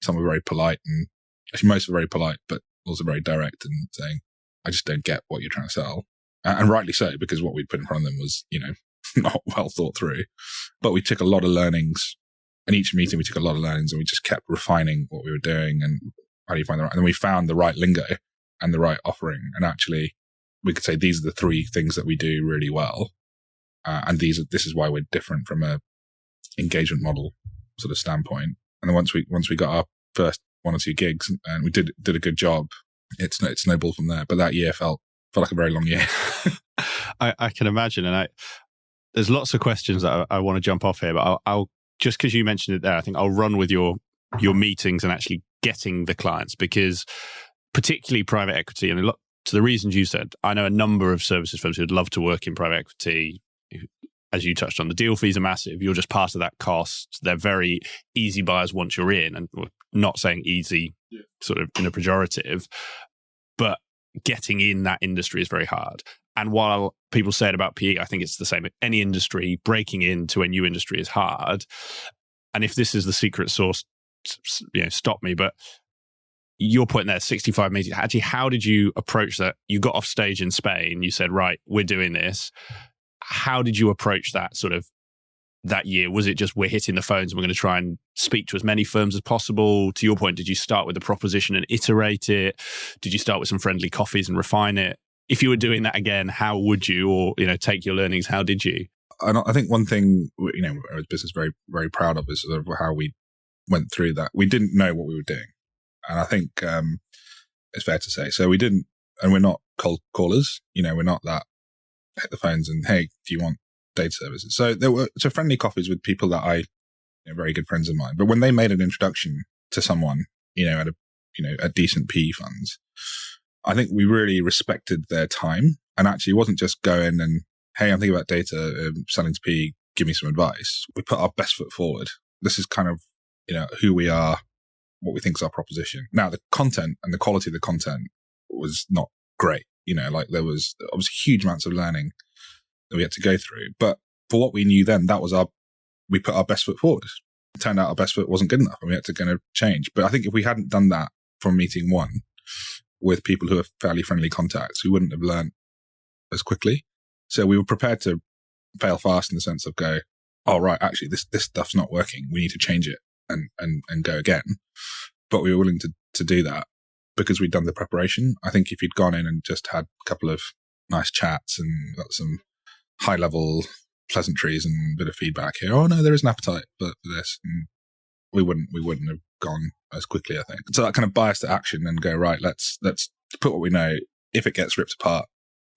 some were very polite, and actually most were very polite, but also very direct and saying, I just don't get what you're trying to sell. And rightly so, because what we put in front of them was, not well thought through. But we took a lot of learnings. In each meeting, we took a lot of learnings, and we just kept refining what we were doing and how do you find the right, and then we found the right lingo and the right offering. And actually, we could say these are the three things that we do really well. And this is why we're different from a engagement model sort of standpoint. And then once we got our first 1 or 2 gigs and we did a good job, it snowballed from there. But that year felt like a very long year. I can imagine. And there's lots of questions that I want to jump off here, but I'll just because you mentioned it there, I think I'll run with your meetings and actually getting the clients, because particularly private equity, and to the reasons you said, I know a number of services firms who'd love to work in private equity. As you touched on, the deal fees are massive. You're just part of that cost. They're very easy buyers once you're in, and we're not saying easy sort of in a pejorative, but getting in that industry is very hard. And while people say it about PE, I think it's the same. Any industry, breaking into a new industry is hard. And if this is the secret sauce, stop me. But your point there, 65 meetings. Actually, how did you approach that? You got off stage in Spain. You said, right, we're doing this. How did you approach that sort of that year? Was it just we're hitting the phones and we're going to try and speak to as many firms as possible? To your point, did you start with the proposition and iterate it? Did you start with some friendly coffees and refine it? If you were doing that again, how would you, or take your learnings? How did you? I think one thing our business is very, very proud of is sort of how we went through that. We didn't know what we were doing, and I think it's fair to say. So we didn't, and we're not cold callers. We're not that hit the phones and, hey, do you want data services? So there were friendly coffees with people that very good friends of mine. But when they made an introduction to someone, at decent PE funds, I think we really respected their time. And actually, it wasn't just going and, hey, I'm thinking about data, selling to PE, give me some advice. We put our best foot forward. This is kind of, who we are, what we think is our proposition. Now, the content and the quality of the content was not great. There was obviously huge amounts of learning that we had to go through. But for what we knew then, we put our best foot forward. It turned out our best foot wasn't good enough and we had to kind of change. But I think if we hadn't done that from meeting one with people who are fairly friendly contacts, we wouldn't have learned as quickly. So we were prepared to fail fast in the sense of go, oh, right, actually, this stuff's not working. We need to change it and go again. But we were willing to do that because we'd done the preparation. I think if you'd gone in and just had a couple of nice chats and got some high level pleasantries and a bit of feedback here, oh no, there is an appetite for this, and we wouldn't have gone as quickly, I think. So that kind of bias to action and go, right, let's put what we know. If it gets ripped apart,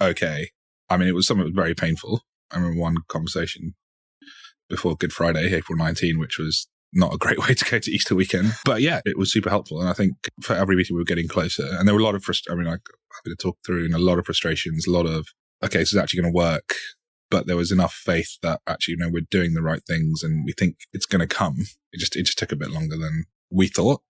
okay. I mean, it was very painful. I remember one conversation before Good Friday, April 19, which was not a great way to go to Easter weekend. But yeah, it was super helpful. And I think for every meeting we were getting closer. And there were a lot of I'm happy to talk through, and a lot of frustrations, a lot of, okay, this is actually going to work. But there was enough faith that actually, we're doing the right things and we think it's going to come. It just took a bit longer than we thought.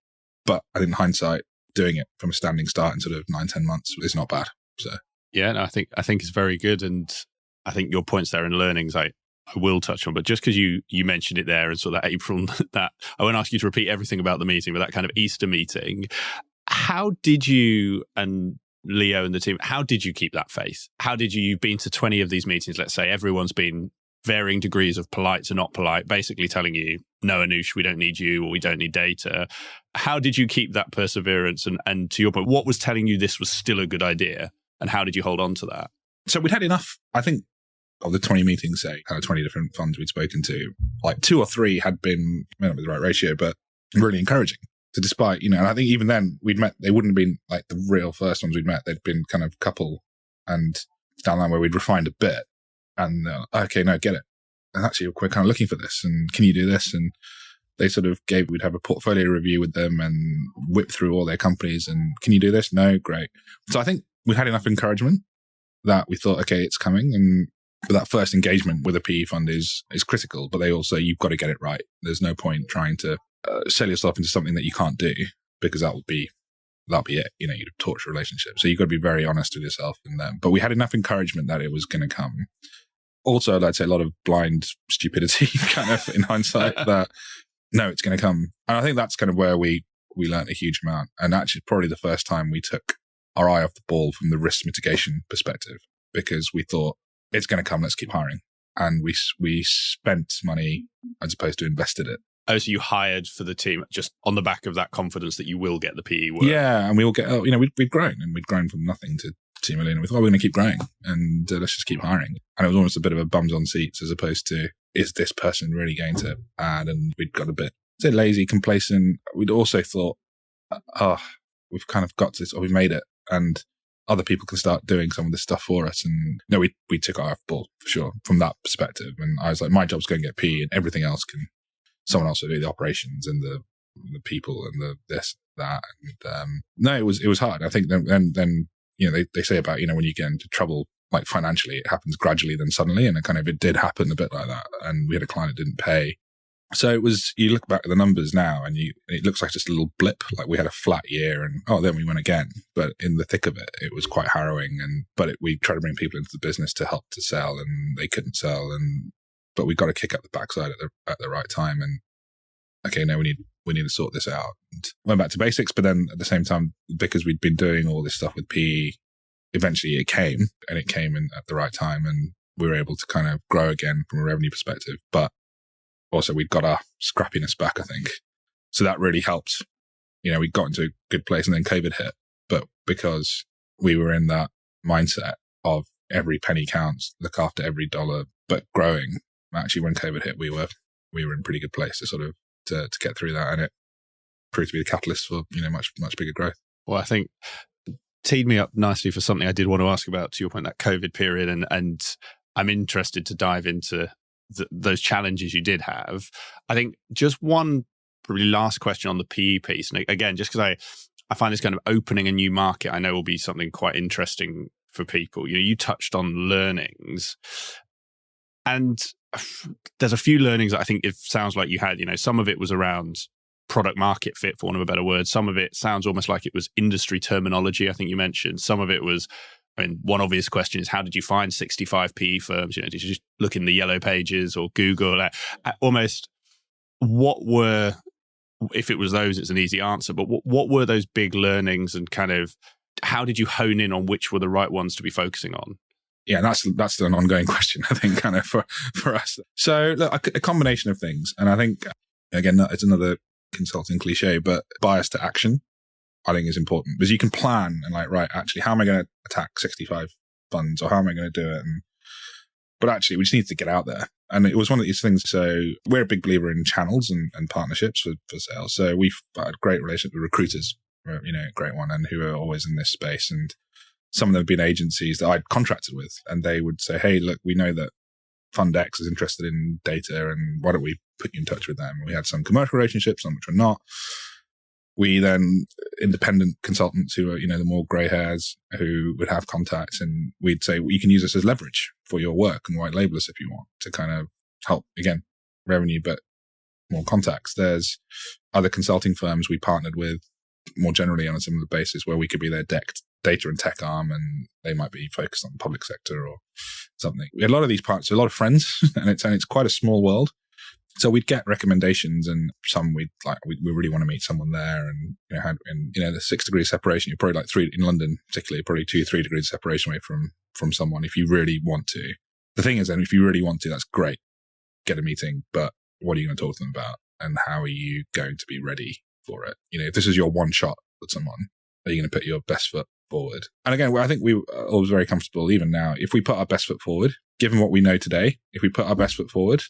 But I think in hindsight, doing it from a standing start in sort of 9-10 months is not bad. So yeah, no, I think it's very good. And I think your points there and learnings I will touch on, but just because you mentioned it there and sort of that April, that I won't ask you to repeat everything about the meeting, but that kind of Easter meeting, how did you, and Leo and the team, how did you keep that faith? How did you've been to 20 of these meetings, let's say everyone's been varying degrees of polite to not polite, basically telling you, no, Anush, we don't need you, or we don't need data. How did you keep that perseverance? And to your point, what was telling you this was still a good idea? And how did you hold on to that? So we'd had enough, I think, of the 20 meetings, say, 20 different funds we'd spoken to, like 2 or 3 had been, may not be the right ratio, but really encouraging. So despite, and I think even then we'd met, they wouldn't have been like the real first ones we'd met. They'd been kind of couple and down the line where we'd refined a bit and okay, no, get it. And actually we're kind of looking for this and can you do this? And they sort of we'd have a portfolio review with them and whip through all their companies and can you do this? No, great. So I think we had enough encouragement that we thought, okay, it's coming. But that first engagement with a PE fund is critical, but you've got to get it right. There's no point trying to sell yourself into something that you can't do because that'll be it. You'd torch a relationship. So you've got to be very honest with yourself and them. But we had enough encouragement that it was going to come. Also, I'd say a lot of blind stupidity kind of in hindsight that no, it's going to come. And I think that's kind of where we learned a huge amount. And actually probably the first time we took our eye off the ball from the risk mitigation perspective because we thought, it's going to come, let's keep hiring. And we spent money as opposed to invested it. Oh, so you hired for the team just on the back of that confidence that you will get the PE work? Yeah, and we all get, we'd grown, and we'd grown from nothing to 2 million. We thought, we're going to keep growing, and let's just keep hiring. And it was almost a bit of a bums on seats as opposed to, is this person really going to add? And we'd got a bit, say, lazy, complacent. We'd also thought, we've kind of got this, or we've made it, and other people can start doing some of this stuff for us. And no, we took our ball for sure from that perspective. And I was like, my job's going to get PE, and everything else someone else will do, the operations and the people and the this, that. And no, it was hard. I think then they say about, when you get into trouble, like financially, it happens gradually then suddenly. And it did happen a bit like that. And we had a client that didn't pay. So it was, you look back at the numbers now and it looks like just a little blip. Like we had a flat year and, then we went again. But in the thick of it, it was quite harrowing. But we tried to bring people into the business to help to sell, and they couldn't sell. But we got to kick up the backside at the right time. And okay, now we need to sort this out. And went back to basics, but then at the same time, because we'd been doing all this stuff with PE, eventually it came in at the right time, and we were able to kind of grow again from a revenue perspective. But also we'd got our scrappiness back, I think. So that really helped. We got into a good place, and then COVID hit. But because we were in that mindset of every penny counts, look after every dollar, but growing, actually when COVID hit, we were in a pretty good place to sort of to get through that, and it proved to be the catalyst for much bigger growth. Well, I think teed me up nicely for something I did want to ask about, to your point, that COVID period, and I'm interested to dive into those challenges you did have. I think just one probably last question on the PE piece, and again, just because I find this kind of opening a new market, I know will be something quite interesting for people. You touched on learnings, and there's a few learnings that I think it sounds like you had. Some of it was around product market fit, for want of a better word. Some of it sounds almost like it was industry terminology, I think you mentioned. Some of it was, one obvious question is, how did you find 65 PE firms? Did you just look in the yellow pages or Google? Almost, what were, if it was those, it's an easy answer, but what were those big learnings, and kind of how did you hone in on which were the right ones to be focusing on? Yeah, that's an ongoing question, I think, kind of for us. So look, a combination of things. And I think, again, it's another consulting cliche, but bias to action, I think, is important, because you can plan and right, actually, how am I going to attack 65 funds, or how am I going to do it? But actually, we just need to get out there. And it was one of these things. So we're a big believer in channels and partnerships for sales. So we've had a great relationship with recruiters, a great one, and who are always in this space. And some of them have been agencies that I'd contracted with, and they would say, hey, look, we know that Fund X is interested in data, and why don't we put you in touch with them? We had some commercial relationships, some which were not. We then, independent consultants who are, the more grey hairs, who would have contacts, and we'd say, well, you can use this as leverage for your work and white label us if you want, to kind of help, again, revenue, but more contacts. There's other consulting firms we partnered with more generally on a similar basis, where we could be their data and tech arm, and they might be focused on the public sector or something. We had a lot of these partners, a lot of friends, and it's quite a small world. So we'd get recommendations, and some we really want to meet someone there, and the 6 degrees separation, you're probably like 3 in London, particularly probably 2-3 degrees separation away from someone if you really want to. The thing is, then, if you really want to, that's great, get a meeting, but what are you going to talk to them about, and how are you going to be ready for it? If this is your one shot with someone, are you going to put your best foot forward? And again, I think we are always very comfortable, even now, if we put our best foot forward, given what we know today, if we put our best foot forward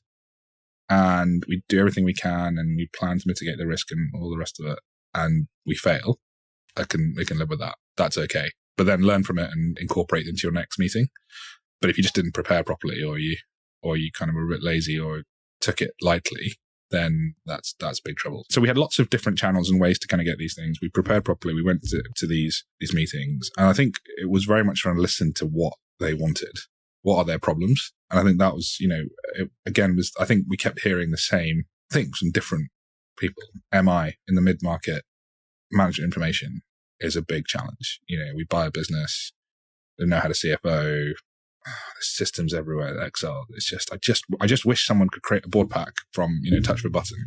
and we do everything we can and we plan to mitigate the risk and all the rest of it, and we fail, we can live with that. That's okay. But then learn from it and incorporate it into your next meeting. But if you just didn't prepare properly, or you kind of were a bit lazy or took it lightly, then that's big trouble. So we had lots of different channels and ways to kind of get these things. We prepared properly. We went to these meetings, and I think it was very much trying to listen to what they wanted. What are their problems? And I think that was, I think we kept hearing the same things from different people. MI in the mid-market, management information is a big challenge. We buy a business, they know how to CFO, there's systems everywhere, Excel. It's just, I just wish someone could create a board pack from, touch of a button.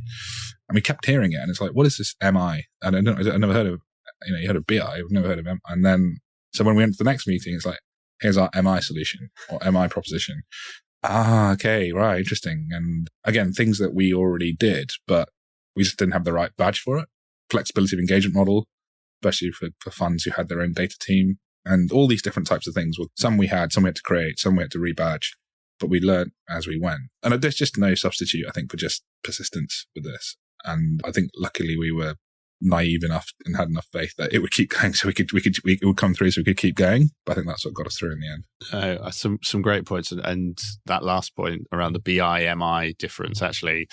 And we kept hearing it, and it's like, what is this MI? And I never heard of, you heard of BI, I've never heard of MI. And then, so when we went to the next meeting, it's like, here's our MI solution or MI proposition. Okay, right, interesting. And again, things that we already did, but we just didn't have the right badge for it. Flexibility of engagement model, especially for funds who had their own data team, and all these different types of things. Some we had to create, some we had to rebadge, but we learned as we went. And there's just no substitute, I think, for just persistence with this. And I think luckily we were naive enough and had enough faith that it would keep going, so it would come through, so we could keep going. But I think that's what got us through in the end. Some great points, and that last point around the BI-MI difference. Actually,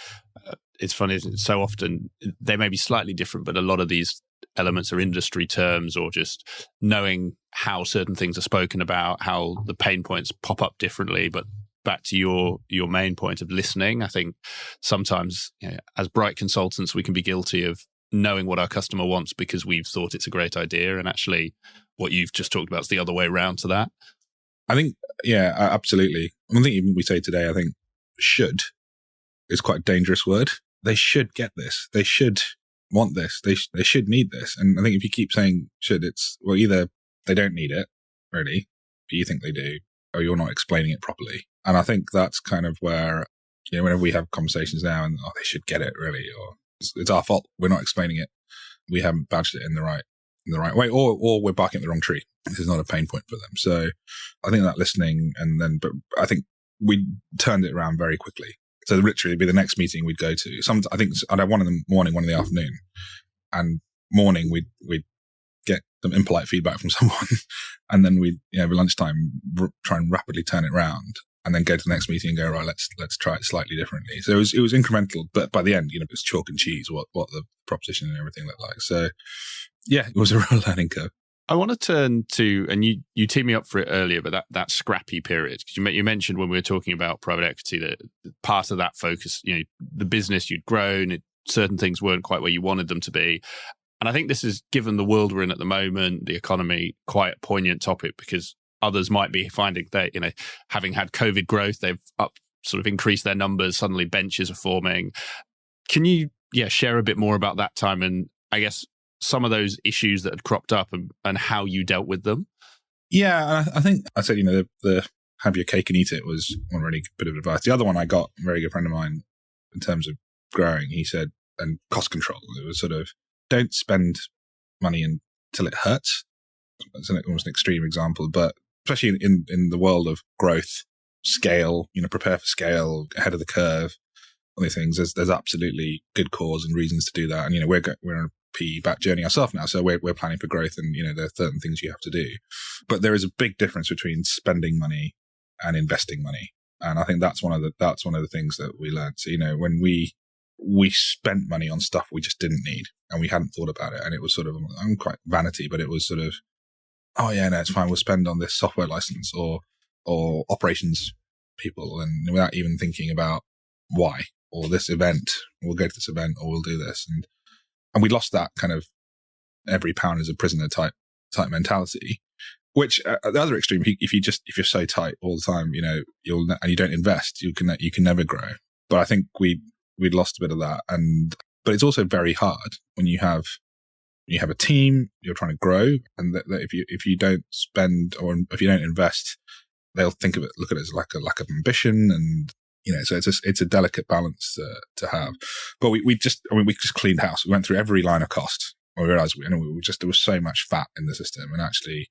it's funny, isn't it? So often they may be slightly different, but a lot of these elements are industry terms, or just knowing how certain things are spoken about, how the pain points pop up differently. But back to your main point of listening, I think sometimes, as bright consultants, we can be guilty of knowing what our customer wants because we've thought it's a great idea, and actually what you've just talked about is the other way around to that. I think, yeah, absolutely. One thing even we say today, I think should is quite a dangerous word. They should get this. They should want this. They should need this. And I think if you keep saying should, it's, well, either they don't need it, really, but you think they do, or you're not explaining it properly. And I think that's kind of where, whenever we have conversations now and, they should get it, really, or it's our fault, we're not explaining it, we haven't badged it in the right way, or we're barking at the wrong tree. This is not a pain point for them. So I think that listening, but I think we turned it around very quickly. So literally it'd be the next meeting we'd go to. I think I'd have one in the morning, one in the afternoon. And morning we'd get some impolite feedback from someone, and then we'd, over lunchtime, try and rapidly turn it around, and then go to the next meeting and go, right, let's try it slightly differently. So it was incremental, but by the end, it was chalk and cheese what the proposition and everything looked like. So yeah, it was a real learning curve. I want to turn to, and you teed me up for it earlier, but that scrappy period, because you mentioned when we were talking about private equity that part of that focus, the business you'd grown, certain things weren't quite where you wanted them to be. And I think this is, given the world we're in at the moment, the economy, quite a poignant topic, because others might be finding that, having had COVID growth, they've sort of increased their numbers, suddenly benches are forming. Can you share a bit more about that time, and I guess some of those issues that had cropped up and how you dealt with them? Yeah, I think I said, the have your cake and eat it was one really good bit of advice. The other one I got, a very good friend of mine, in terms of growing, he said, and cost control. It was sort of, don't spend money until it hurts. It's almost an extreme example, but especially in the world of growth, scale, prepare for scale, ahead of the curve, all these things, there's absolutely good cause and reasons to do that. And, we're on a PE-backed journey ourselves now, so we're planning for growth, and, there are certain things you have to do. But there is a big difference between spending money and investing money. And I think that's one of the things that we learned. So, when we spent money on stuff we just didn't need and we hadn't thought about it, and it was sort of, I'm quite vanity, but it was sort of, oh yeah, no, it's fine, we'll spend on this software license or operations people, and without even thinking about why, or this event, we'll go to this event, or we'll do this. And we lost that kind of every pound is a prisoner type mentality, which at the other extreme, if you're so tight all the time, and you don't invest, you can never grow. But I think we'd lost a bit of that. But it's also very hard when you have a team, you're trying to grow, and that if you don't spend, or if you don't invest, they'll look at it as like a lack of ambition, and so it's a delicate balance to have. But we just cleaned house. We went through every line of cost. We realized there was so much fat in the system, and actually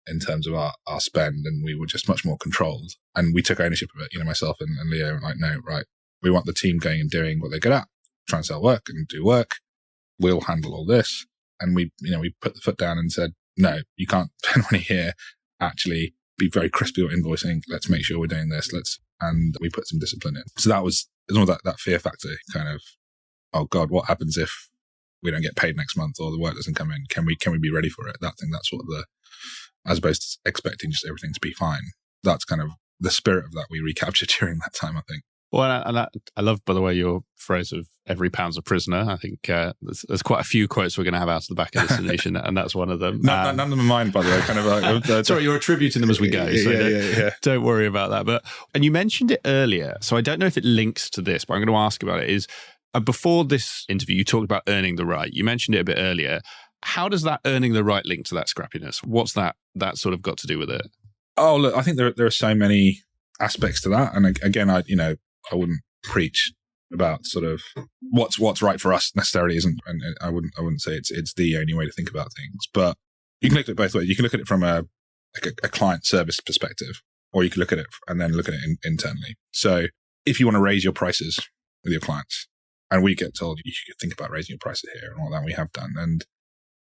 in terms of our spend, and we were just much more controlled. And we took ownership of it. Myself and Leo were like, no, right, we want the team going and doing what they're good at, try and sell work and do work. We'll handle all this. And we put the foot down and said, no, you can't spend money here. Actually, be very crispy on invoicing. Let's make sure we're doing this. And we put some discipline in. So that was all that fear factor kind of, oh God, what happens if we don't get paid next month or the work doesn't come in? Can we be ready for it? That's what as opposed to expecting just everything to be fine. That's kind of the spirit of that we recaptured during that time, I think. Well, and I love, by the way, your phrase of every pound's a prisoner. I think there's quite a few quotes we're going to have out of the back of this edition, and that's one of them. None of them are mine, by the way. Kind of like, sorry, you're attributing them as we go, so don't worry about that. And you mentioned it earlier, so I don't know if it links to this, but I'm going to ask about it. Is before this interview, you talked about earning the right. You mentioned it a bit earlier. How does that earning the right link to that scrappiness? What's that sort of got to do with it? Oh, look, I think there are so many aspects to that, and again, I wouldn't preach about sort of what's right for us necessarily isn't, and I wouldn't say it's the only way to think about things. But you can look at it both ways. You can look at it from a client service perspective, or you can look at it and then look at it internally. So if you want to raise your prices with your clients, and we get told you should think about raising your prices here and all that, we have done. And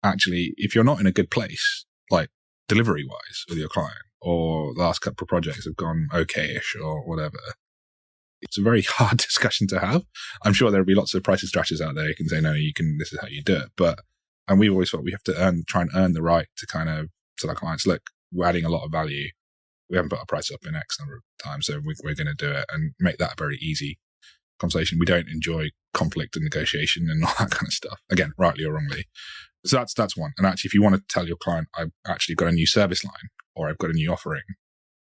actually, if you're not in a good place, like delivery-wise with your client, or the last couple of projects have gone okay-ish or whatever, it's a very hard discussion to have. I'm sure there'll be lots of pricing strategies out there. You can say, no, this is how you do it. And we've always thought we have to try and earn the right to kind of tell our clients, look, we're adding a lot of value. We haven't put our price up in X number of times, so we're going to do it, and make that a very easy conversation. We don't enjoy conflict and negotiation and all that kind of stuff. Again, rightly or wrongly. So that's one. And actually, if you want to tell your client, I've actually got a new service line or I've got a new offering,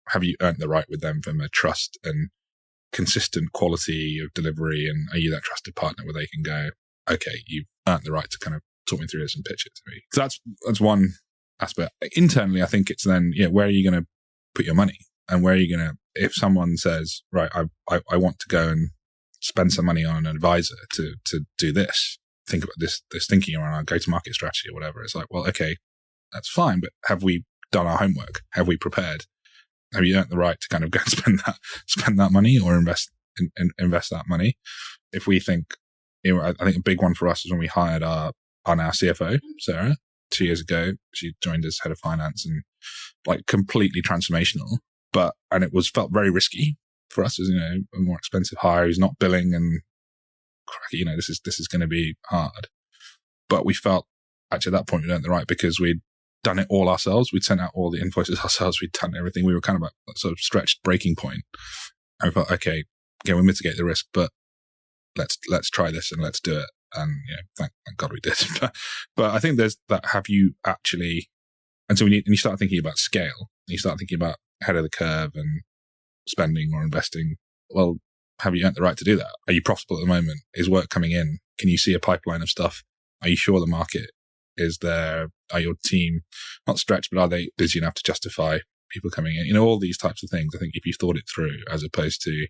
have you earned the right with them from a trust and consistent quality of delivery? And are you that trusted partner where they can go, okay, you've earned the right to kind of talk me through this and pitch it to me? So that's one aspect. Internally, I think it's then, where are you going to put your money? And where are you going to, if someone says, right, I want to go and spend some money on an advisor to do this, think about this thinking around our go-to-market strategy or whatever. It's like, well, okay, that's fine, but have we done our homework? Have we prepared? Have you earned the right to kind of go and spend that money or invest that money? If we think, I think a big one for us is when we hired our now CFO, Sarah, 2 years ago. She joined as head of finance, and like completely transformational. And it felt very risky for us as, a more expensive hire who's not billing, and this is going to be hard. But we felt actually at that point we earned the right because we'd done it all ourselves. We'd sent out all the invoices ourselves. We'd done everything. We were kind of at that sort of stretched breaking point. And we felt, okay, we mitigate the risk, but let's try this and let's do it. And thank God we did. But I think there's that. Have you actually? And so you start thinking about scale. You start thinking about ahead of the curve and spending or investing. Well, have you earned the right to do that? Are you profitable at the moment? Is work coming in? Can you see a pipeline of stuff? Are you sure the market is there? Are your team not stretched, but are they busy enough to justify people coming in? all these types of things. I think if you thought it through, as opposed to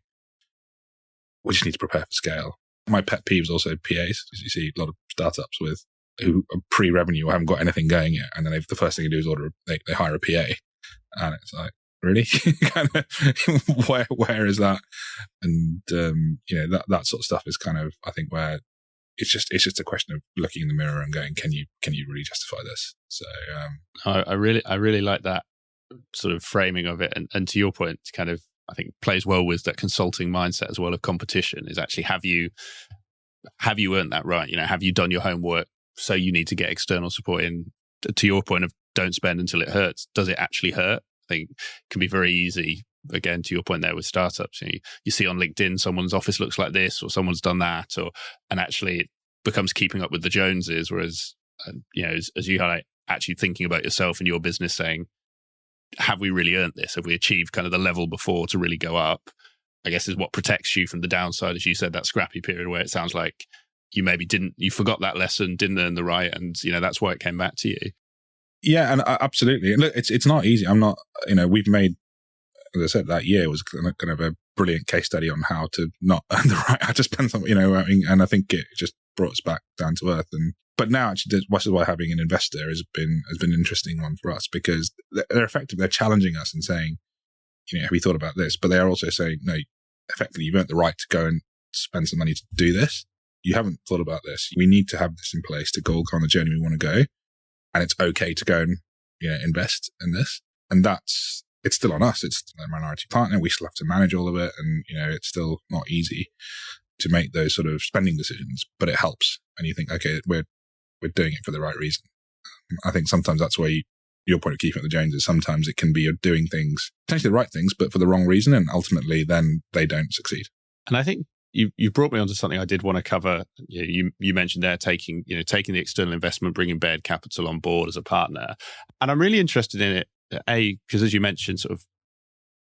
we just need to prepare for scale. My pet peeve is also PAs. You see a lot of startups who are pre-revenue or haven't got anything going yet, and then the first thing they do is they hire a PA, and it's like, really? Kind of, where is that? And that sort of stuff is kind of, I think, where it's just a question of looking in the mirror and going, can you really justify this? So I really like that sort of framing of it, and to your point, kind of, I think plays well with that consulting mindset as well of competition. Is actually, have you earned that right? Have you done your homework? So you need to get external support in. To your point of don't spend until it hurts. Does it actually hurt? I think it can be very easy. Again, to your point there with startups, you see on LinkedIn someone's office looks like this, or someone's done that, and actually it becomes keeping up with the Joneses. Whereas, as you highlight, actually thinking about yourself and your business, saying, have we really earned this? Have we achieved kind of the level before to really go up? I guess is what protects you from the downside, as you said, that scrappy period where it sounds like you maybe you forgot that lesson, didn't earn the right, and that's why it came back to you. Yeah, and absolutely. And look, it's not easy. I'm not, we've made, as I said, that year was kind of a brilliant case study on how to not earn the right, how to spend something, and I think it just brought us back down to earth. But now actually, this is why having an investor has been an interesting one for us, because they're effective. They're challenging us and saying, have you thought about this? But they are also saying, no, effectively, you've earned the right to go and spend some money to do this. You haven't thought about this. We need to have this in place to go on the journey we want to go. And it's okay to go and invest in this. And it's still on us. It's a minority partner. We still have to manage all of it. And, it's still not easy to make those sort of spending decisions, but it helps. And you think, okay, we're doing it for the right reason. I think sometimes that's where your point of keeping up the Joneses, sometimes it can be you're doing things, potentially the right things, but for the wrong reason. And ultimately then they don't succeed. And I think you brought me onto something I did want to cover. You mentioned there taking the external investment, bringing Baird Capital on board as a partner, and I'm really interested in it. Because as you mentioned, sort of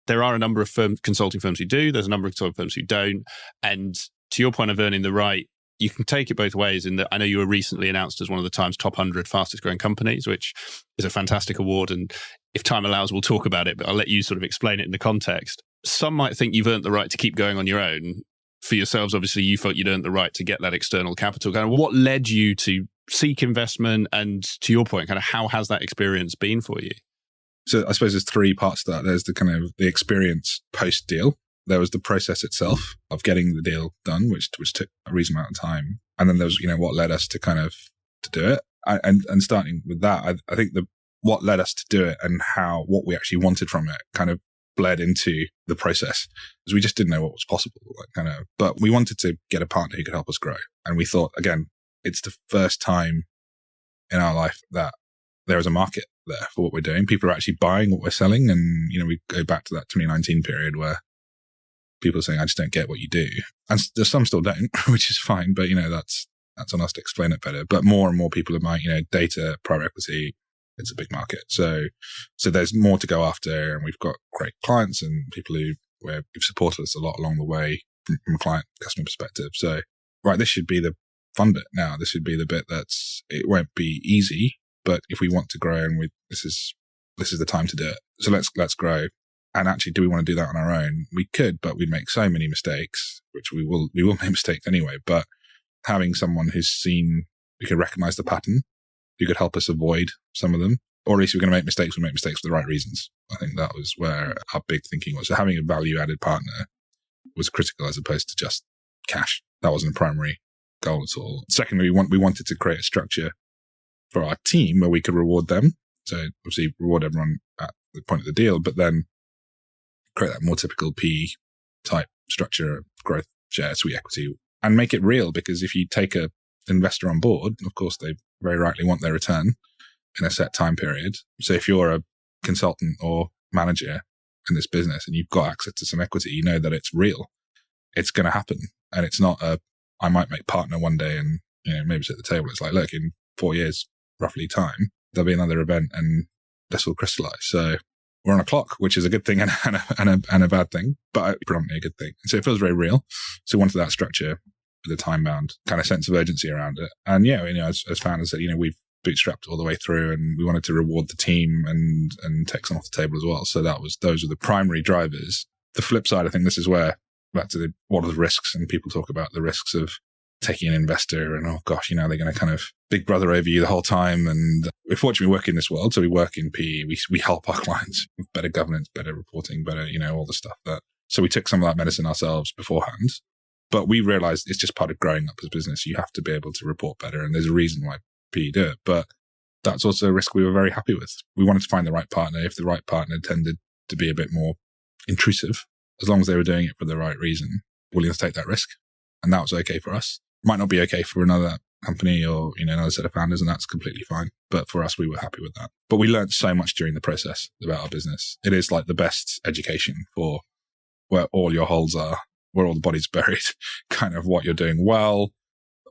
there are a number of consulting firms who do. There's a number of consulting firms who don't. And to your point of earning the right, you can take it both ways. In that, I know you were recently announced as one of the Times top 100 fastest growing companies, which is a fantastic award. And if time allows, we'll talk about it. But I'll let you sort of explain it in the context. Some might think you've earned the right to keep going on your own. for yourselves, obviously you felt you'd earned the right to get that external capital. Kind of what led you to seek investment? And to your point, kind of how has that experience been for you? So I suppose there's three parts to that. There's the kind of the experience post-deal. There was the process itself of getting the deal done, which took a reasonable amount of time. And then there was, what led us to kind of to do it. And starting with that, I think what led us to do it and what we actually wanted from it kind of bled into the process, because we just didn't know what was possible. But we wanted to get a partner who could help us grow. And we thought, again, it's the first time in our life that there is a market there for what we're doing. People are actually buying what we're selling. And, we go back to that 2019 period where people are saying, I just don't get what you do. And some still don't, which is fine. But, that's on us to explain it better. But more and more people are buying, data, private equity. It's a big market. So there's more to go after. And we've got great clients and people who've supported us a lot along the way from a client customer perspective. So, right, this should be the fun bit now. This should be the bit it won't be easy, but if we want to grow and this is the time to do it. So let's grow. And actually, do we want to do that on our own? We could, but we'd make so many mistakes, which we will make mistakes anyway. But having someone who could recognize the pattern, who could help us avoid some of them, or at least we're going to make mistakes, we'll make mistakes for the right reasons. I think that was where our big thinking was. So having a value-added partner was critical as opposed to just cash. That wasn't a primary goal at all. Secondly, we wanted to create a structure for our team where we could reward them. So obviously reward everyone at the point of the deal, but then create that more typical PE type structure of growth, share, sweet equity, and make it real. Because if you take a investor on board, of course, they very rightly want their return in a set time period. So if you're a consultant or manager in this business and you've got access to some equity, you know that it's real. It's going to happen. And it's not I might make partner one day and, maybe sit at the table. It's like, look, in 4 years, roughly time, there'll be another event and this will crystallize. So we're on a clock, which is a good thing and a bad thing, but predominantly a good thing. So it feels very real. So we wanted that structure with a time-bound kind of sense of urgency around it. And as founders said, we've bootstrapped all the way through and we wanted to reward the team and take some off the table as well. So those are the primary drivers. The flip side, I think this is where back to what are the risks, and people talk about the risks of taking an investor and, oh gosh, they're going to kind of big brother over you the whole time. And we fortunately work in this world. So we work in PE. We help our clients with better governance, better reporting, better, all the stuff so we took some of that medicine ourselves beforehand, but we realized it's just part of growing up as a business. You have to be able to report better. And there's a reason why PE do it, but that's also a risk we were very happy with. We wanted to find the right partner. If the right partner tended to be a bit more intrusive, as long as they were doing it for the right reason, willing to take that risk. And that was okay for us. Might not be okay for another company or, another set of founders, and that's completely fine. But for us, we were happy with that. But we learned so much during the process about our business. It is like the best education for where all your holes are, where all the body's buried, kind of what you're doing well,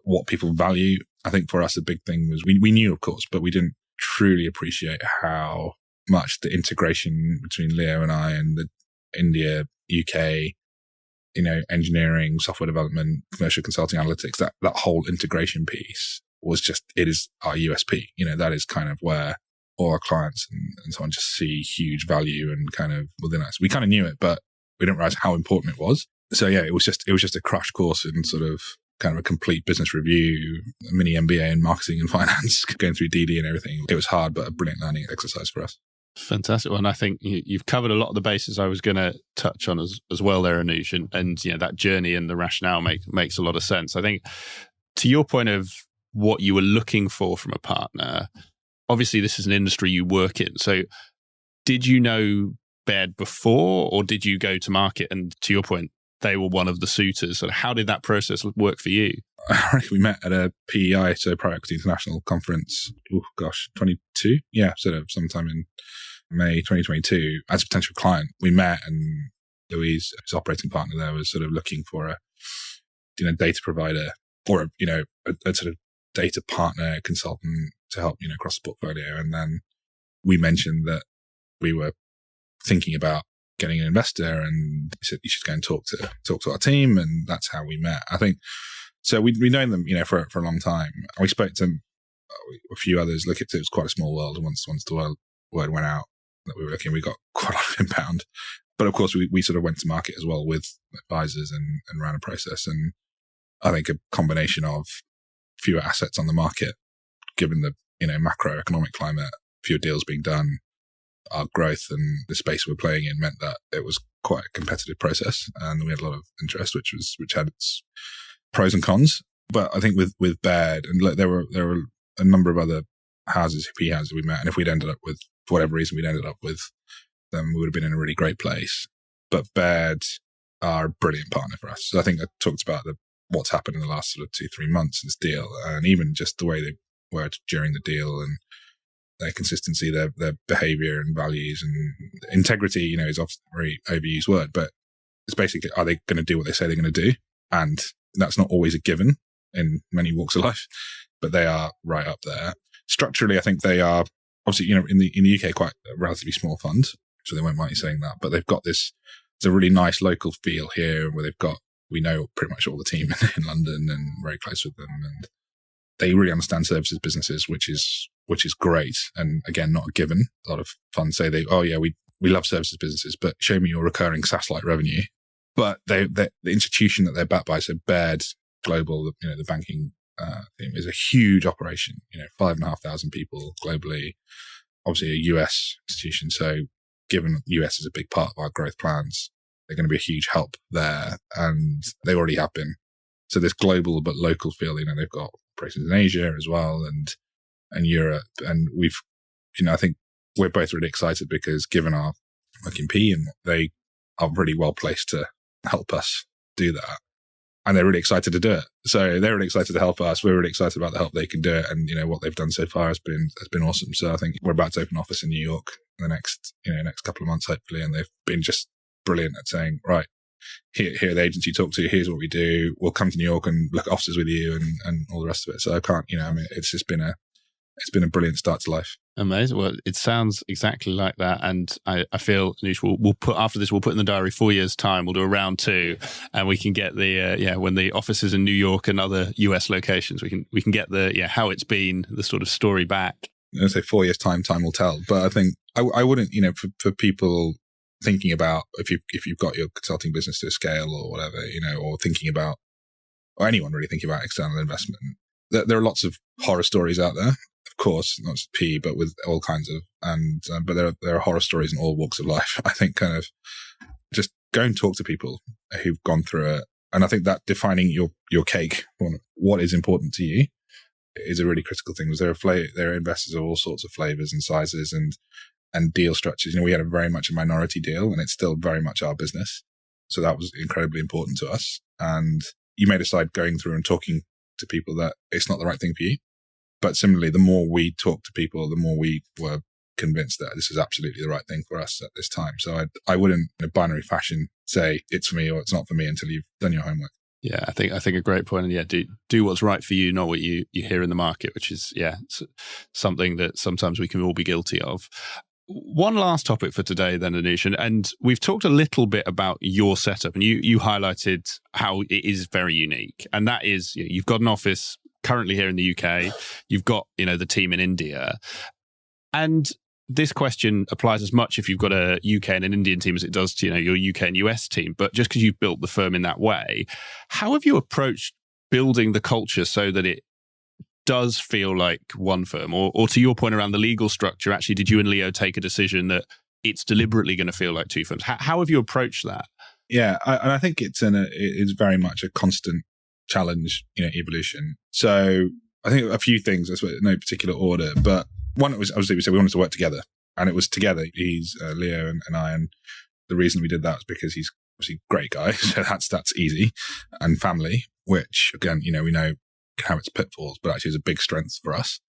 what people value. I think for us, the big thing was we knew, of course, but we didn't truly appreciate how much the integration between Leo and I and the India, UK, engineering, software development, commercial consulting, analytics, that whole integration piece was it is our USP. That is kind of where all our clients and so on just see huge value and kind of within us. We kind of knew it, but we didn't realize how important it was. So yeah, it was just a crash course in sort of kind of a complete business review, a mini MBA in marketing and finance, going through DD and everything. It was hard, but a brilliant learning exercise for us. Fantastic. Well, and I think you've covered a lot of the bases I was going to touch on as well there, Anush. And that journey and the rationale makes a lot of sense. I think to your point of what you were looking for from a partner, obviously this is an industry you work in. So did you know Baird before, or did you go to market? And to your point, they were one of the suitors. So how did that process work for you? I reckon we met at a PEI, so Private Equity International Conference, 22? Yeah, sort of sometime in May 2022 as a potential client. We met, and Louise, his operating partner there, was sort of looking for a data provider or a sort of data partner consultant to help across the portfolio. And then we mentioned that we were thinking about getting an investor, and he said you should go and talk to our team, and that's how we met. I think so. We'd known them for a long time. We spoke to a few others. Look, it was quite a small world. Once the word went out that we were looking, we got quite a lot of inbound. But of course, we sort of went to market as well with advisors and ran a process. And I think a combination of fewer assets on the market, given the macroeconomic climate, fewer deals being done, our growth and the space we're playing in meant that it was quite a competitive process, and we had a lot of interest, which had its pros and cons. But I think with Baird, and look, there were a number of other houses, PE houses we met, and if we'd ended up with, for whatever reason, we'd ended up with them, we would have been in a really great place. But Baird are a brilliant partner for us. So I think I talked about what's happened in the last sort of 2-3 months in this deal, and even just the way they were during the deal, and their consistency, their behavior and values and integrity, is often a very overused word, but it's basically, are they going to do what they say they're going to do? And that's not always a given in many walks of life, but they are right up there. Structurally, I think they are obviously, in the UK, quite a relatively small fund, so they won't mind you saying that, but they've got it's a really nice local feel here where we know pretty much all the team in London and very close with them, and they really understand services businesses, which is great. And again, not a given. A lot of funds say we love services businesses, but show me your recurring SaaS-like revenue. But the institution that they're backed by, so Baird Global, the banking team, is a huge operation. 5,500 people globally. Obviously, a US institution. So, given US is a big part of our growth plans, they're going to be a huge help there, and they already have been. So this global but local feel. They've got operations in Asia as well, and Europe, and we've, I think we're both really excited because given our work in P, and they are really well placed to help us do that, and they're really excited to do it. So they're really excited to help us. We're really excited about the help they can do it, and what they've done so far has been awesome. So I think we're about to open an office in New York in the next couple of months, hopefully, and they've been just brilliant at saying, right, here are the agents you talk to, here's what we do, we'll come to New York and look at offices with you, and all the rest of it. So I can't, it's just been a brilliant start to life. Amazing. Well, it sounds exactly like that. And I feel, Anush, we'll put in the diary 4 years' time, we'll do a round 2, and we can get when the offices in New York and other US locations, we can get how it's been, the sort of story back. I say 4 years' time will tell. But I think I wouldn't, for people thinking about if you've got your consulting business to a scale or whatever, or thinking about, or anyone really thinking about external investment, there are lots of horror stories out there. Of course, not just P, but with all kinds of, but there are horror stories in all walks of life. I think kind of just go and talk to people who've gone through it, and I think that defining your cake, what is important to you, is a really critical thing. Because there are investors of all sorts of flavors and sizes and deal structures. We had very much a minority deal, and it's still very much our business. So that was incredibly important to us. And you may decide going through and talking to people that it's not the right thing for you. But similarly, the more we talk to people, the more we were convinced that this is absolutely the right thing for us at this time. So I wouldn't, in a binary fashion, say it's for me or it's not for me until you've done your homework. Yeah, I think a great point. And do what's right for you, not what you hear in the market, which is something that sometimes we can all be guilty of. One last topic for today then, Anush, and we've talked a little bit about your setup, and you highlighted how it is very unique, and that is you've got an office currently here in the UK, you've got the team in India, and this question applies as much if you've got a UK and an Indian team as it does to your UK and US team. But just because you've built the firm in that way, how have you approached building the culture so that it does feel like one firm? Or to your point around the legal structure, actually, did you and Leo take a decision that it's deliberately going to feel like two firms? How have you approached that? Yeah, and I think it's very much a constant challenge, evolution. So I think a few things, that's no particular order, but one was obviously we said we wanted to work together, and it was together. He's Leo and I, and the reason we did that was because he's obviously a great guy, so that's easy, and family, which again, we know can have its pitfalls, but actually is a big strength for us,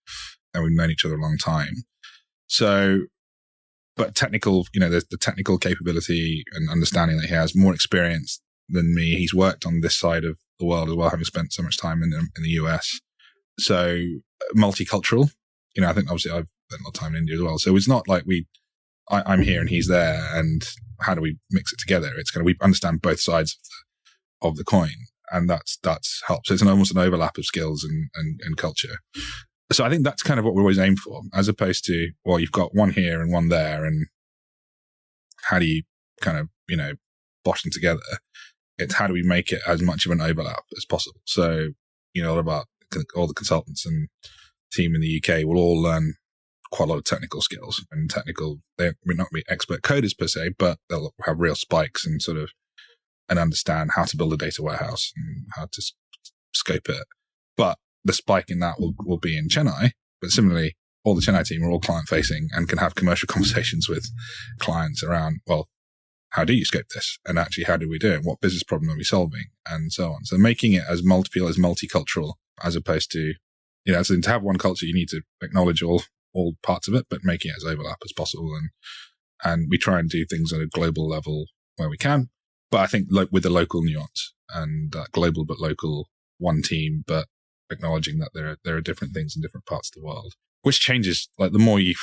and we've known each other a long time. So, but technical, there's the technical capability and understanding that he has, more experience than me. He's worked on this side of the world as well, having spent so much time in the US. So multicultural. I think obviously I've spent a lot of time in India as well. So it's not like I'm here and he's there, and how do we mix it together? It's kind of, we understand both sides of the coin, and that's helped. So it's almost an overlap of skills and culture. So I think that's kind of what we always aim for, as opposed to, well, you've got one here and one there, and how do you kind of bosh them together. It's how do we make it as much of an overlap as possible. So, all about all the consultants and team in the UK will all learn quite a lot of technical skills and they may not be expert coders per se, but they'll have real spikes and understand how to build a data warehouse and how to scope it. But the spike in that will be in Chennai. But similarly, all the Chennai team are all client facing and can have commercial conversations with clients around, well, how do you scope this? And actually, how do we do it? What business problem are we solving? And so on. So making it as multicultural as opposed to, so to have one culture, you need to acknowledge all parts of it, but making it as overlap as possible. And we try and do things at a global level where we can. But I think with the local nuance and global but local, one team, but acknowledging that there are different things in different parts of the world, which changes. Like the more you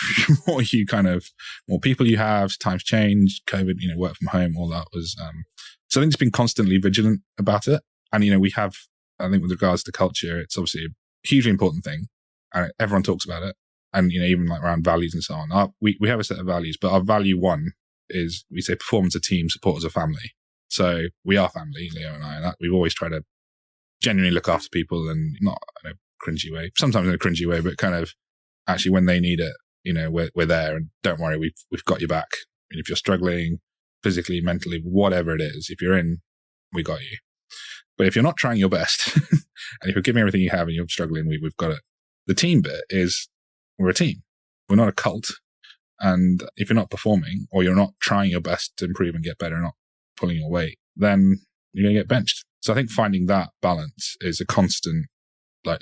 more people you have, times change, COVID, work from home, all that was. So I think it's been constantly vigilant about it. And, we have, I think with regards to culture, it's obviously a hugely important thing and everyone talks about it. And, even like around values and so on. We have a set of values, but our value one is we say performance a team, support as a family. So we are family, Leo and I, and that we've always tried to genuinely look after people and not in a cringy way, sometimes in a cringy way, but kind of actually when they need it, we're there and don't worry, we've got your back. And if you're struggling physically, mentally, whatever it is, if you're in, we got you. But if you're not trying your best and if you're giving everything you have and you're struggling, we've got it. The team bit is we're a team. We're not a cult. And if you're not performing or you're not trying your best to improve and get better, not pulling your weight, then you're going to get benched. So I think finding that balance is a constant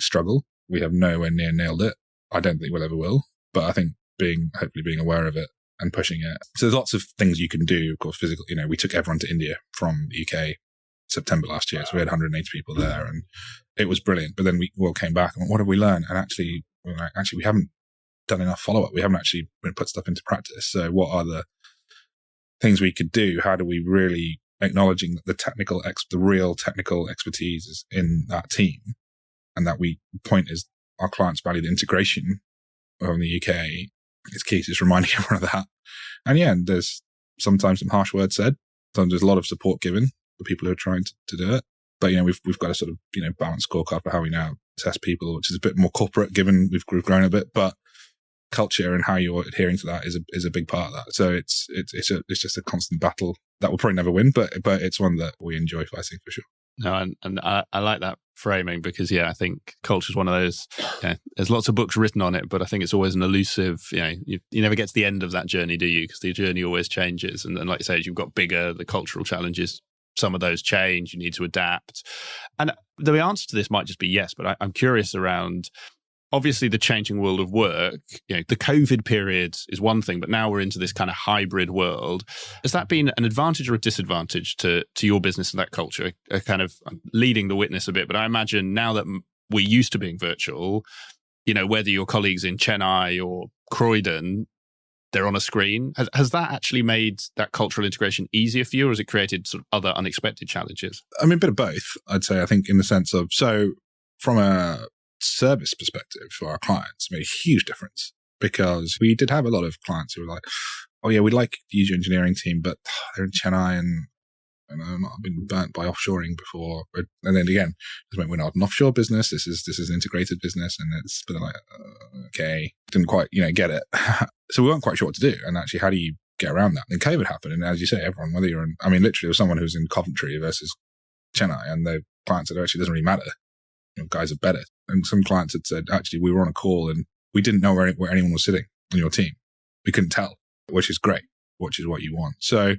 struggle. We have nowhere near nailed it. I don't think we'll ever will, but I think hopefully being aware of it and pushing it. So there's lots of things you can do. Of course, physical, we took everyone to India from the UK September last year. So we had 180 people there and it was brilliant. But then we all came back and what have we learned? And actually we haven't done enough follow-up. We haven't actually put stuff into practice. So what are the things we could do? How do we really acknowledging that the real technical expertise is in that team and that we point is our clients value the integration from the UK is key. So just reminding everyone of that. And yeah, there's sometimes some harsh words said. Sometimes there's a lot of support given for people who are trying to do it. But, we've got a sort of, balanced scorecard for how we now assess people, which is a bit more corporate given we've grown a bit, but culture and how you're adhering to that is a big part of that. So it's just a constant battle that we'll probably never win, but it's one that we enjoy fighting for sure. No, and I like that framing because, I think culture is one of those, there's lots of books written on it, but I think it's always an elusive, you never get to the end of that journey, do you? Because the journey always changes. And like you say, as you've got bigger, the cultural challenges, some of those change, you need to adapt. And the answer to this might just be yes, but I'm curious around, obviously the changing world of work, the COVID period is one thing, but now we're into this kind of hybrid world. Has that been an advantage or a disadvantage to your business and that culture? Kind of leading the witness a bit, but I imagine now that we're used to being virtual, whether your colleagues in Chennai or Croydon, they're on a screen. Has that actually made that cultural integration easier for you, or has it created sort of other unexpected challenges? I mean, a bit of both, I'd say, I think, in the sense of, so from a service perspective for our clients, made a huge difference because we did have a lot of clients who were like, oh yeah, we'd like to use your engineering team, but they're in Chennai and I've been burnt by offshoring before. And then again, we're not an offshore business. This is an integrated business. And it's been like, okay, didn't quite, get it. So we weren't quite sure what to do. And actually, how do you get around that? And COVID happened. And as you say, everyone, whether you're literally there was someone who's in Coventry versus Chennai, and the client said, actually, it doesn't really matter. Guys are better. And some clients had said, actually, we were on a call and we didn't know where anyone was sitting on your team. We couldn't tell, which is great, which is what you want. So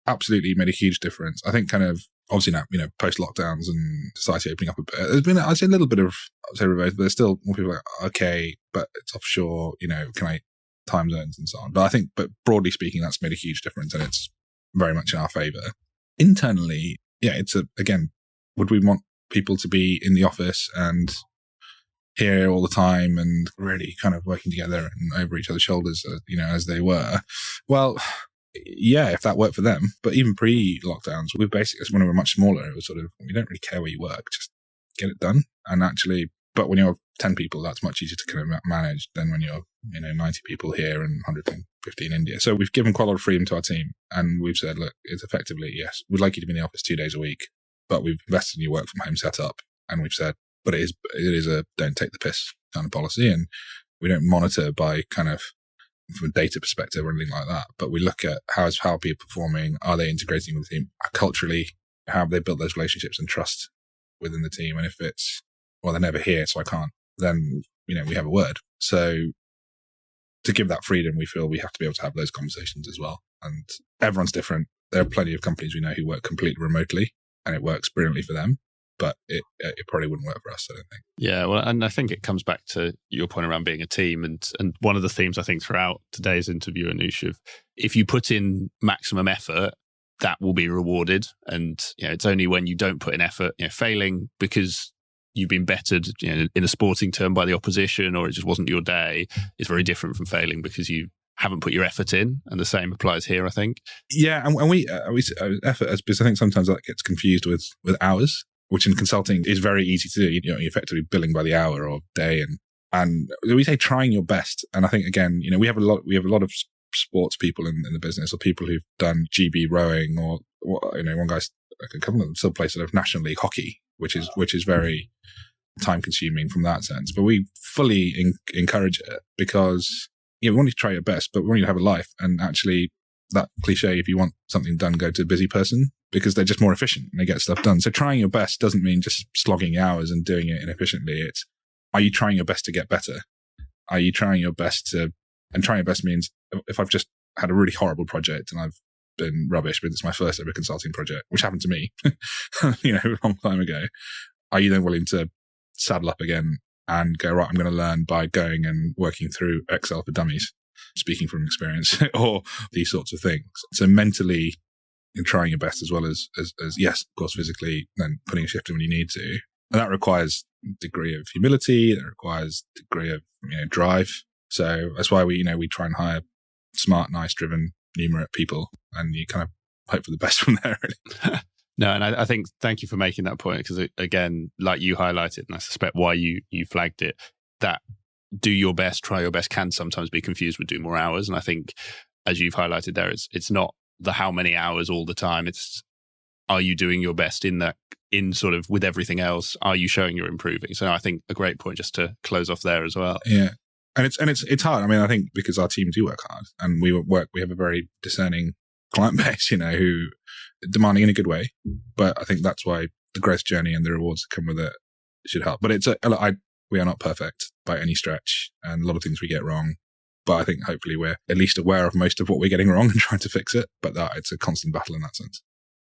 absolutely made a huge difference. I think kind of, obviously now, post lockdowns and society opening up a bit, there's been, I'd say a little bit of, reverse, but there's still more people like, okay, but it's offshore, can I time zones and so on. But I think, but broadly speaking, that's made a huge difference and it's very much in our favor. Internally, yeah, again, would we want people to be in the office and here all the time and really kind of working together and over each other's shoulders, as they were? Well, yeah, if that worked for them. But even pre-lockdowns, we basically, when we were much smaller, it was sort of, we don't really care where you work, just get it done. And actually, but when you're 10 people, that's much easier to kind of manage than when you're, 90 people here and 150 in India. So we've given quite a lot of freedom to our team, and we've said, look, it's effectively, yes, we'd like you to be in the office 2 days a week, but we've invested in your work from home setup. And we've said, but it is a don't take the piss kind of policy. And we don't monitor by kind of from a data perspective or anything like that. But we look at how people performing, are they integrating with the team culturally, how have they built those relationships and trust within the team? And if it's, well, they're never here, so I can't, then, we have a word. So to give that freedom, we feel we have to be able to have those conversations as well. And everyone's different. There are plenty of companies we know who work completely remotely and it works brilliantly for them. But it probably wouldn't work for us, I don't think. Yeah, well, and I think it comes back to your point around being a team. And one of the themes, I think, throughout today's interview, Anush, of if you put in maximum effort, that will be rewarded. And it's only when you don't put in effort, failing because you've been bettered in a sporting term by the opposition, or it just wasn't your day, is very different from failing because you haven't put your effort in. And the same applies here, I think. Yeah, and we effort, because I think sometimes that gets confused with hours, which in consulting is very easy to do. You're effectively billing by the hour or day, and we say trying your best. And I think again, we have a lot of sports people in the business, or people who've done GB rowing, or one guy's, a couple of them still play sort of National League hockey, which is very time consuming from that sense. But we fully encourage it because we want you to try your best, but we want you to have a life. And actually, that cliche, if you want something done, go to a busy person, because they're just more efficient and they get stuff done. So trying your best doesn't mean just slogging hours and doing it inefficiently. It's, are you trying your best to get better? Are you trying your best and trying your best means if I've just had a really horrible project and I've been rubbish, but it's my first ever consulting project, which happened to me, a long time ago. Are you then willing to saddle up again and go, right, I'm going to learn by going and working through Excel for Dummies, speaking from experience, or these sorts of things. So mentally, and trying your best, as well as yes, of course, physically, then putting a shift in when you need to. And that requires a degree of humility, that requires a degree of drive. So that's why we try and hire smart, nice, driven, numerate people, and you kind of hope for the best from there, really. No, and I think thank you for making that point, because again, like you highlighted, and I suspect why you flagged it, that do your best, try your best can sometimes be confused with do more hours. And I think, as you've highlighted there, it's not the how many hours all the time. It's, are you doing your best in sort of with everything else? Are you showing you're improving? So I think a great point just to close off there as well. Yeah. And it's hard. I mean, I think because our team do work hard, and we have a very discerning client base, who are demanding in a good way. But I think that's why the growth journey and the rewards that come with it should help. But we are not perfect by any stretch, and a lot of things we get wrong. But I think hopefully we're at least aware of most of what we're getting wrong and trying to fix it. But it's a constant battle in that sense.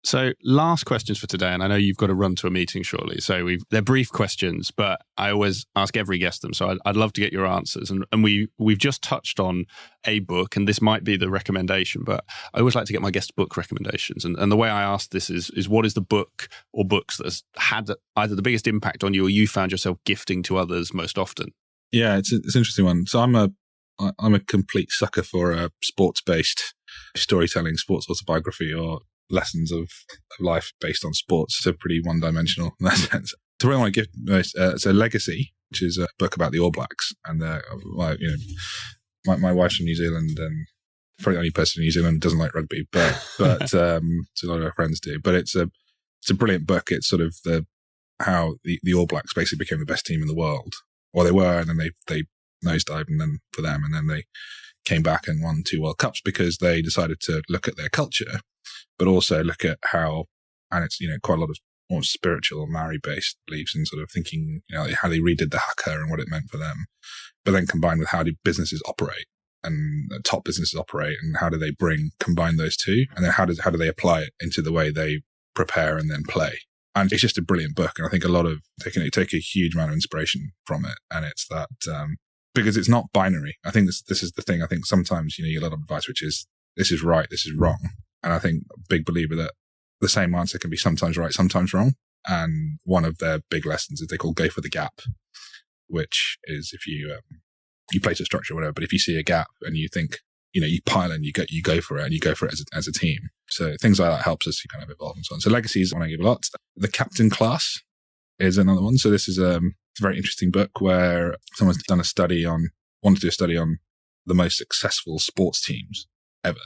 So last questions for today, and I know you've got to run to a meeting shortly. So they're brief questions, but I always ask every guest them. So I'd love to get your answers. And we've just touched on a book, and this might be the recommendation, but I always like to get my guest book recommendations. And the way I ask this is what is the book or books that has had either the biggest impact on you, or you found yourself gifting to others most often? Yeah, it's an interesting one. So I'm a complete sucker for a sports-based storytelling, sports autobiography, or lessons of life based on sports. So pretty one-dimensional in that sense. So what I want to give most, it's a Legacy, which is a book about the All Blacks. And my wife's from New Zealand, and probably the only person in New Zealand who doesn't like rugby, but so a lot of our friends do. But it's a brilliant book. It's sort of how the All Blacks basically became the best team in the world. Well, they were, and then they nosedived, and then for them, and then they came back and won 2 World Cups because they decided to look at their culture, but also look at how, and it's, quite a lot of more spiritual Maori-based beliefs and sort of thinking, how they redid the haka and what it meant for them, but then combined with how do businesses operate and top businesses operate, and how do they combine those two, and then how do they apply it into the way they prepare and then play. And it's just a brilliant book. And I think a lot of take a huge amount of inspiration from it. And it's that, because it's not binary. I think this is the thing. I think sometimes, you get a lot of advice, which is, this is right, this is wrong. And I think a big believer that the same answer can be sometimes right, sometimes wrong. And one of their big lessons is they call go for the gap, which is if you place a structure or whatever, but if you see a gap and you think, you pile in, you go for it, and you go for it as a team. So things like that helps us to kind of evolve and so on. So Legacy is one I give a lot. The Captain Class is another one. So this is It's a very interesting book where someone's wanted to do a study on the most successful sports teams ever.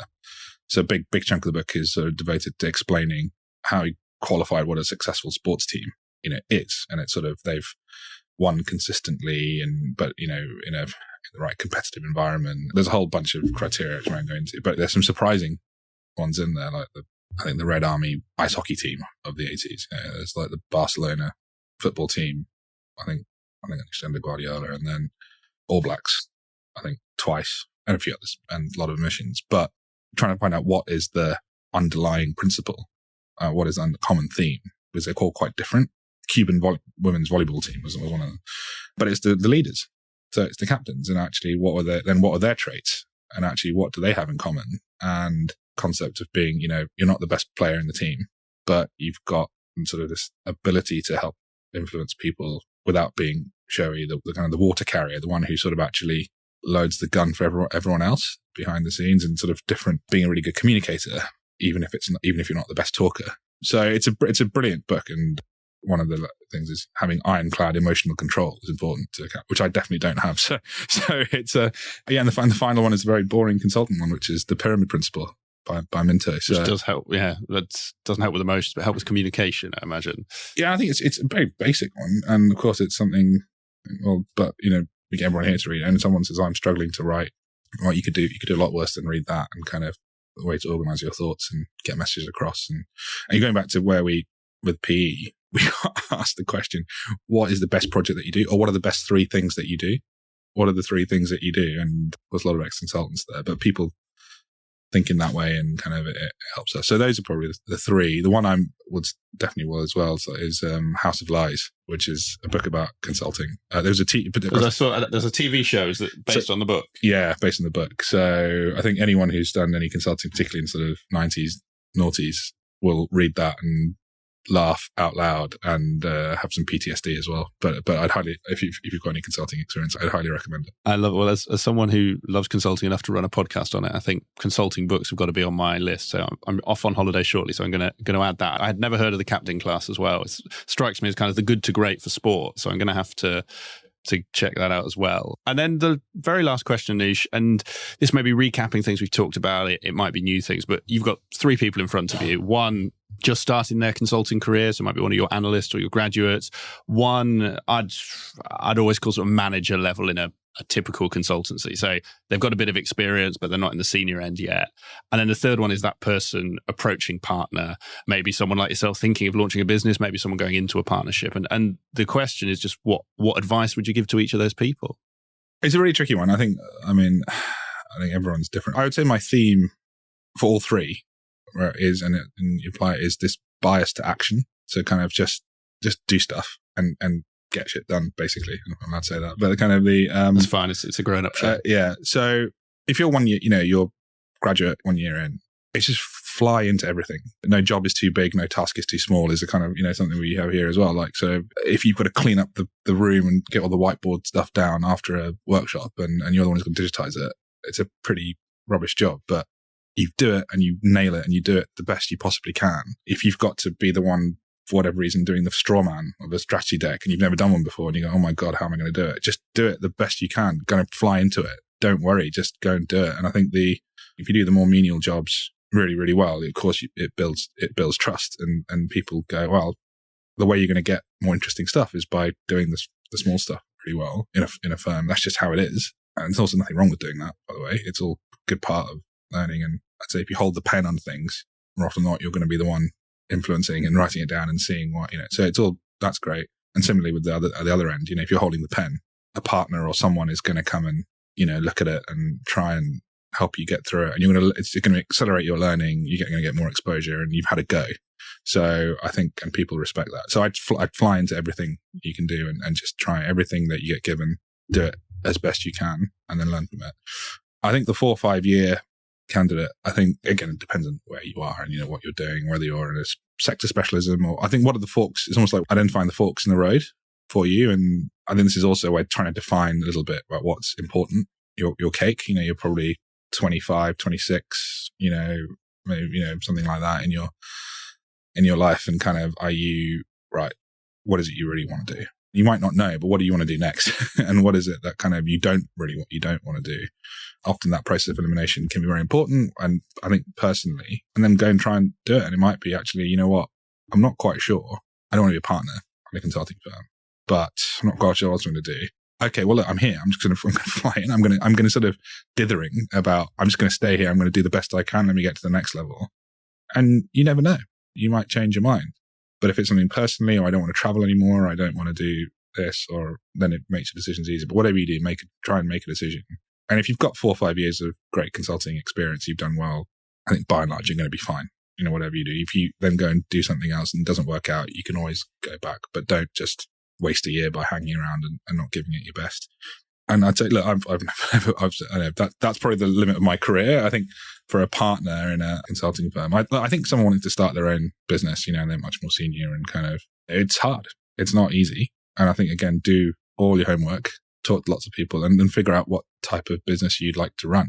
So a big chunk of the book is sort of devoted to explaining how he qualified what a successful sports team, is. And it's sort of, they've won consistently but in the right competitive environment. There's a whole bunch of criteria which I won't go into, but there's some surprising ones in there, like I think the Red Army ice hockey team of the 80s. There's like the Barcelona football team, I think under Guardiola, and then All Blacks, I think twice, and a few others, and a lot of omissions. But trying to find out what is the underlying principle, what is the common theme, because they're all quite different. Cuban women's volleyball team was one of them, but it's the leaders. So it's the captains, and actually what are their traits, and actually what do they have in common? And concept of being, you're not the best player in the team, but you've got sort of this ability to help influence people without being showy, the kind of the water carrier, the one who sort of actually loads the gun for everyone else behind the scenes, and sort of being a really good communicator, even if you're not the best talker. So it's a brilliant book, and one of the things is having ironclad emotional control is important to account, which I definitely don't have. So it's and the final one is a very boring consultant one, which is The Pyramid Principle by Minto. So, which does help. Yeah, that doesn't help with emotions, but help with communication, I imagine. Yeah, I think it's a very basic one, and of course it's something. Well, but we get everyone here to read it. And someone says, "I'm struggling to write," well, you could do a lot worse than read that, and kind of a way to organise your thoughts and get messages across. And you're going back to where with PE, we got asked the question, what is the best project that you do? Or what are the best 3 things that you do? What are the 3 things that you do? And there's a lot of ex-consultants there, but people think in that way, and kind of it helps us. So those are probably the 3. The one I would definitely will as well is House of Lies, which is a book about consulting. There's a TV show based on the book. Yeah, based on the book. So I think anyone who's done any consulting, particularly in sort of 90s, noughties, will read that and laugh out loud and have some PTSD as well. But I'd highly, if you've got any consulting experience, I'd highly recommend it. I love it. Well, as someone who loves consulting enough to run a podcast on it, I think consulting books have got to be on my list. So I'm off on holiday shortly, so I'm going to add that. I had never heard of the Captain Class as well. It strikes me as kind of the good to great for sport. So I'm going to have to check that out as well. And then the very last question, Anush, and this may be recapping things we've talked about. It might be new things, but you've got 3 people in front of you. One just starting their consulting career, so it might be one of your analysts or your graduates. One I'd always call sort of manager level in a typical consultancy. So they've got a bit of experience, but they're not in the senior end yet. And then the third one is that person approaching partner, maybe someone like yourself thinking of launching a business, maybe someone going into a partnership. And the question is just what advice would you give to each of those people? It's a really tricky one. I think everyone's different. I would say my theme for all 3 is, and you apply it, is this bias to action. So kind of just do stuff and get shit done, basically. I'm allowed to say that, but kind of it's fine. It's a grown up show. Yeah. So if you're 1 year, you're graduate 1 year in, it's just fly into everything. No job is too big, no task is too small is a kind of, something we have here as well. Like, so if you've got to clean up the room and get all the whiteboard stuff down after a workshop and you're the one who's going to digitize it, it's a pretty rubbish job, but you do it and you nail it and you do it the best you possibly can. If you've got to be the one, for whatever reason, doing the straw man of a strategy deck and you've never done one before and you go, oh my God, how am I going to do it? Just do it the best you can. Go and fly into it. Don't worry, just go and do it. And I think if you do the more menial jobs really, really well, of course it builds trust and people go, well, the way you're going to get more interesting stuff is by doing the small stuff pretty well in a firm. That's just how it is. And there's also nothing wrong with doing that, by the way. It's all a good part of learning. And I'd say if you hold the pen on things, more often than not, you're going to be the one influencing and writing it down and seeing what, so it's all, that's great. And similarly with at the other end, if you're holding the pen, a partner or someone is going to come and, look at it and try and help you get through it. And it's going to accelerate your learning. You're going to get more exposure and you've had a go. So I think, and people respect that. So I'd fly into everything you can do and just try everything that you get given, do it as best you can and then learn from it. I think the 4 or 5 year candidate, I think, again, it depends on where you are and what you're doing, whether you're in a sector specialism or I think what are the forks, it's almost like identifying the forks in the road for you. And I think this is also where trying to define a little bit about what's important. Your cake, you're probably 25, 26, maybe, something like that in your life, and kind of, are you right? What is it you really want to do? You might not know, but what do you want to do next? And what is it that kind of you don't want to do? Often that process of elimination can be very important. And I think personally, and then go and try and do it. And it might be actually, you know what? I'm not quite sure. I don't want to be a partner in a consulting firm, but I'm not quite sure what I'm going to do. Okay, well, look, I'm here. I'm going to fly in. I'm going to sort of dithering about, I'm just going to stay here. I'm going to do the best I can. Let me get to the next level. And you never know. You might change your mind. But if it's something personally, or I don't want to travel anymore, or I don't want to do this, or then it makes your decisions easier. But whatever you do, try and make a decision. And if you've got 4 or 5 years of great consulting experience, you've done well, I think by and large, you're going to be fine. Whatever you do. If you then go and do something else and it doesn't work out, you can always go back, but don't just waste a year by hanging around and not giving it your best. And I'd say, look, I know that's probably the limit of my career. I think for a partner in a consulting firm, I think someone wanting to start their own business, and they're much more senior and kind of, it's hard. It's not easy. And I think, again, do all your homework, talk to lots of people and then figure out what type of business you'd like to run.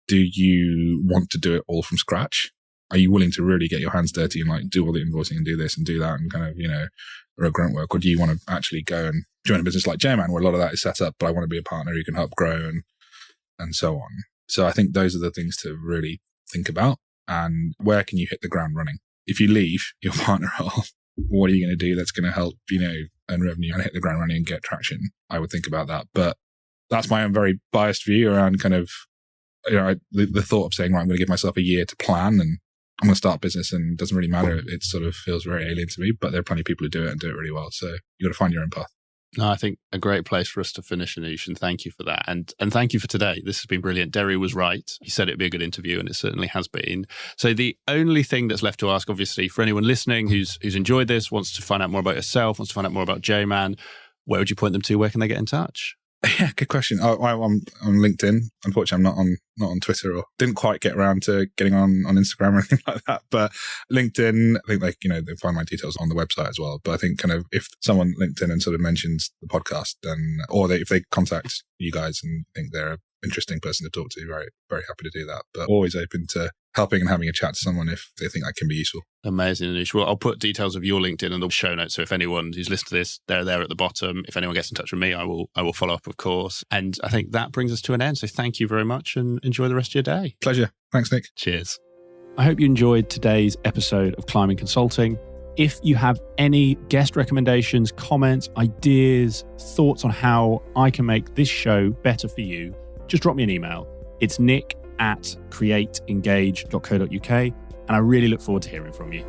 Do you want to do it all from scratch? Are you willing to really get your hands dirty and do all the invoicing and do this and do that and kind of, grunt work? Or do you want to actually go and join a business like JMAN where a lot of that is set up, but I want to be a partner who can help grow and so on. So I think those are the things to really think about. And where can you hit the ground running? If you leave your partner role, what are you going to do that's going to help, earn revenue and hit the ground running and get traction? I would think about that. But that's my own very biased view around kind of, the thought of saying, right, I'm going to give myself a year to plan and I'm going to start a business and it doesn't really matter. It sort of feels very alien to me, but there are plenty of people who do it and do it really well. So you got to find your own path. No, I think a great place for us to finish, Anush, and thank you for that. And thank you for today. This has been brilliant. Derry was right. He said it'd be a good interview, and it certainly has been. So the only thing that's left to ask, obviously, for anyone listening who's enjoyed this, wants to find out more about yourself, wants to find out more about JMAN, where would you point them to? Where can they get in touch? Yeah, good question. I'm on LinkedIn. Unfortunately, I'm not on Twitter, or didn't quite get around to getting on Instagram or anything like that. But LinkedIn, I think they find my details on the website as well. But I think kind of if someone LinkedIn and sort of mentions the podcast, then if they contact you guys and think they're an interesting person to talk to, very, very happy to do that. But always open to helping and having a chat to someone if they think that can be useful. Amazing, Anush. Well, I'll put details of your LinkedIn in the show notes. So if anyone who's listened to this, they're there at the bottom. If anyone gets in touch with me, I will follow up, of course. And I think that brings us to an end. So thank you very much and enjoy the rest of your day. Pleasure. Thanks, Nick. Cheers. I hope you enjoyed today's episode of Climbing Consulting. If you have any guest recommendations, comments, ideas, thoughts on how I can make this show better for you, just drop me an email. It's nick@createengage.co.uk, and I really look forward to hearing from you.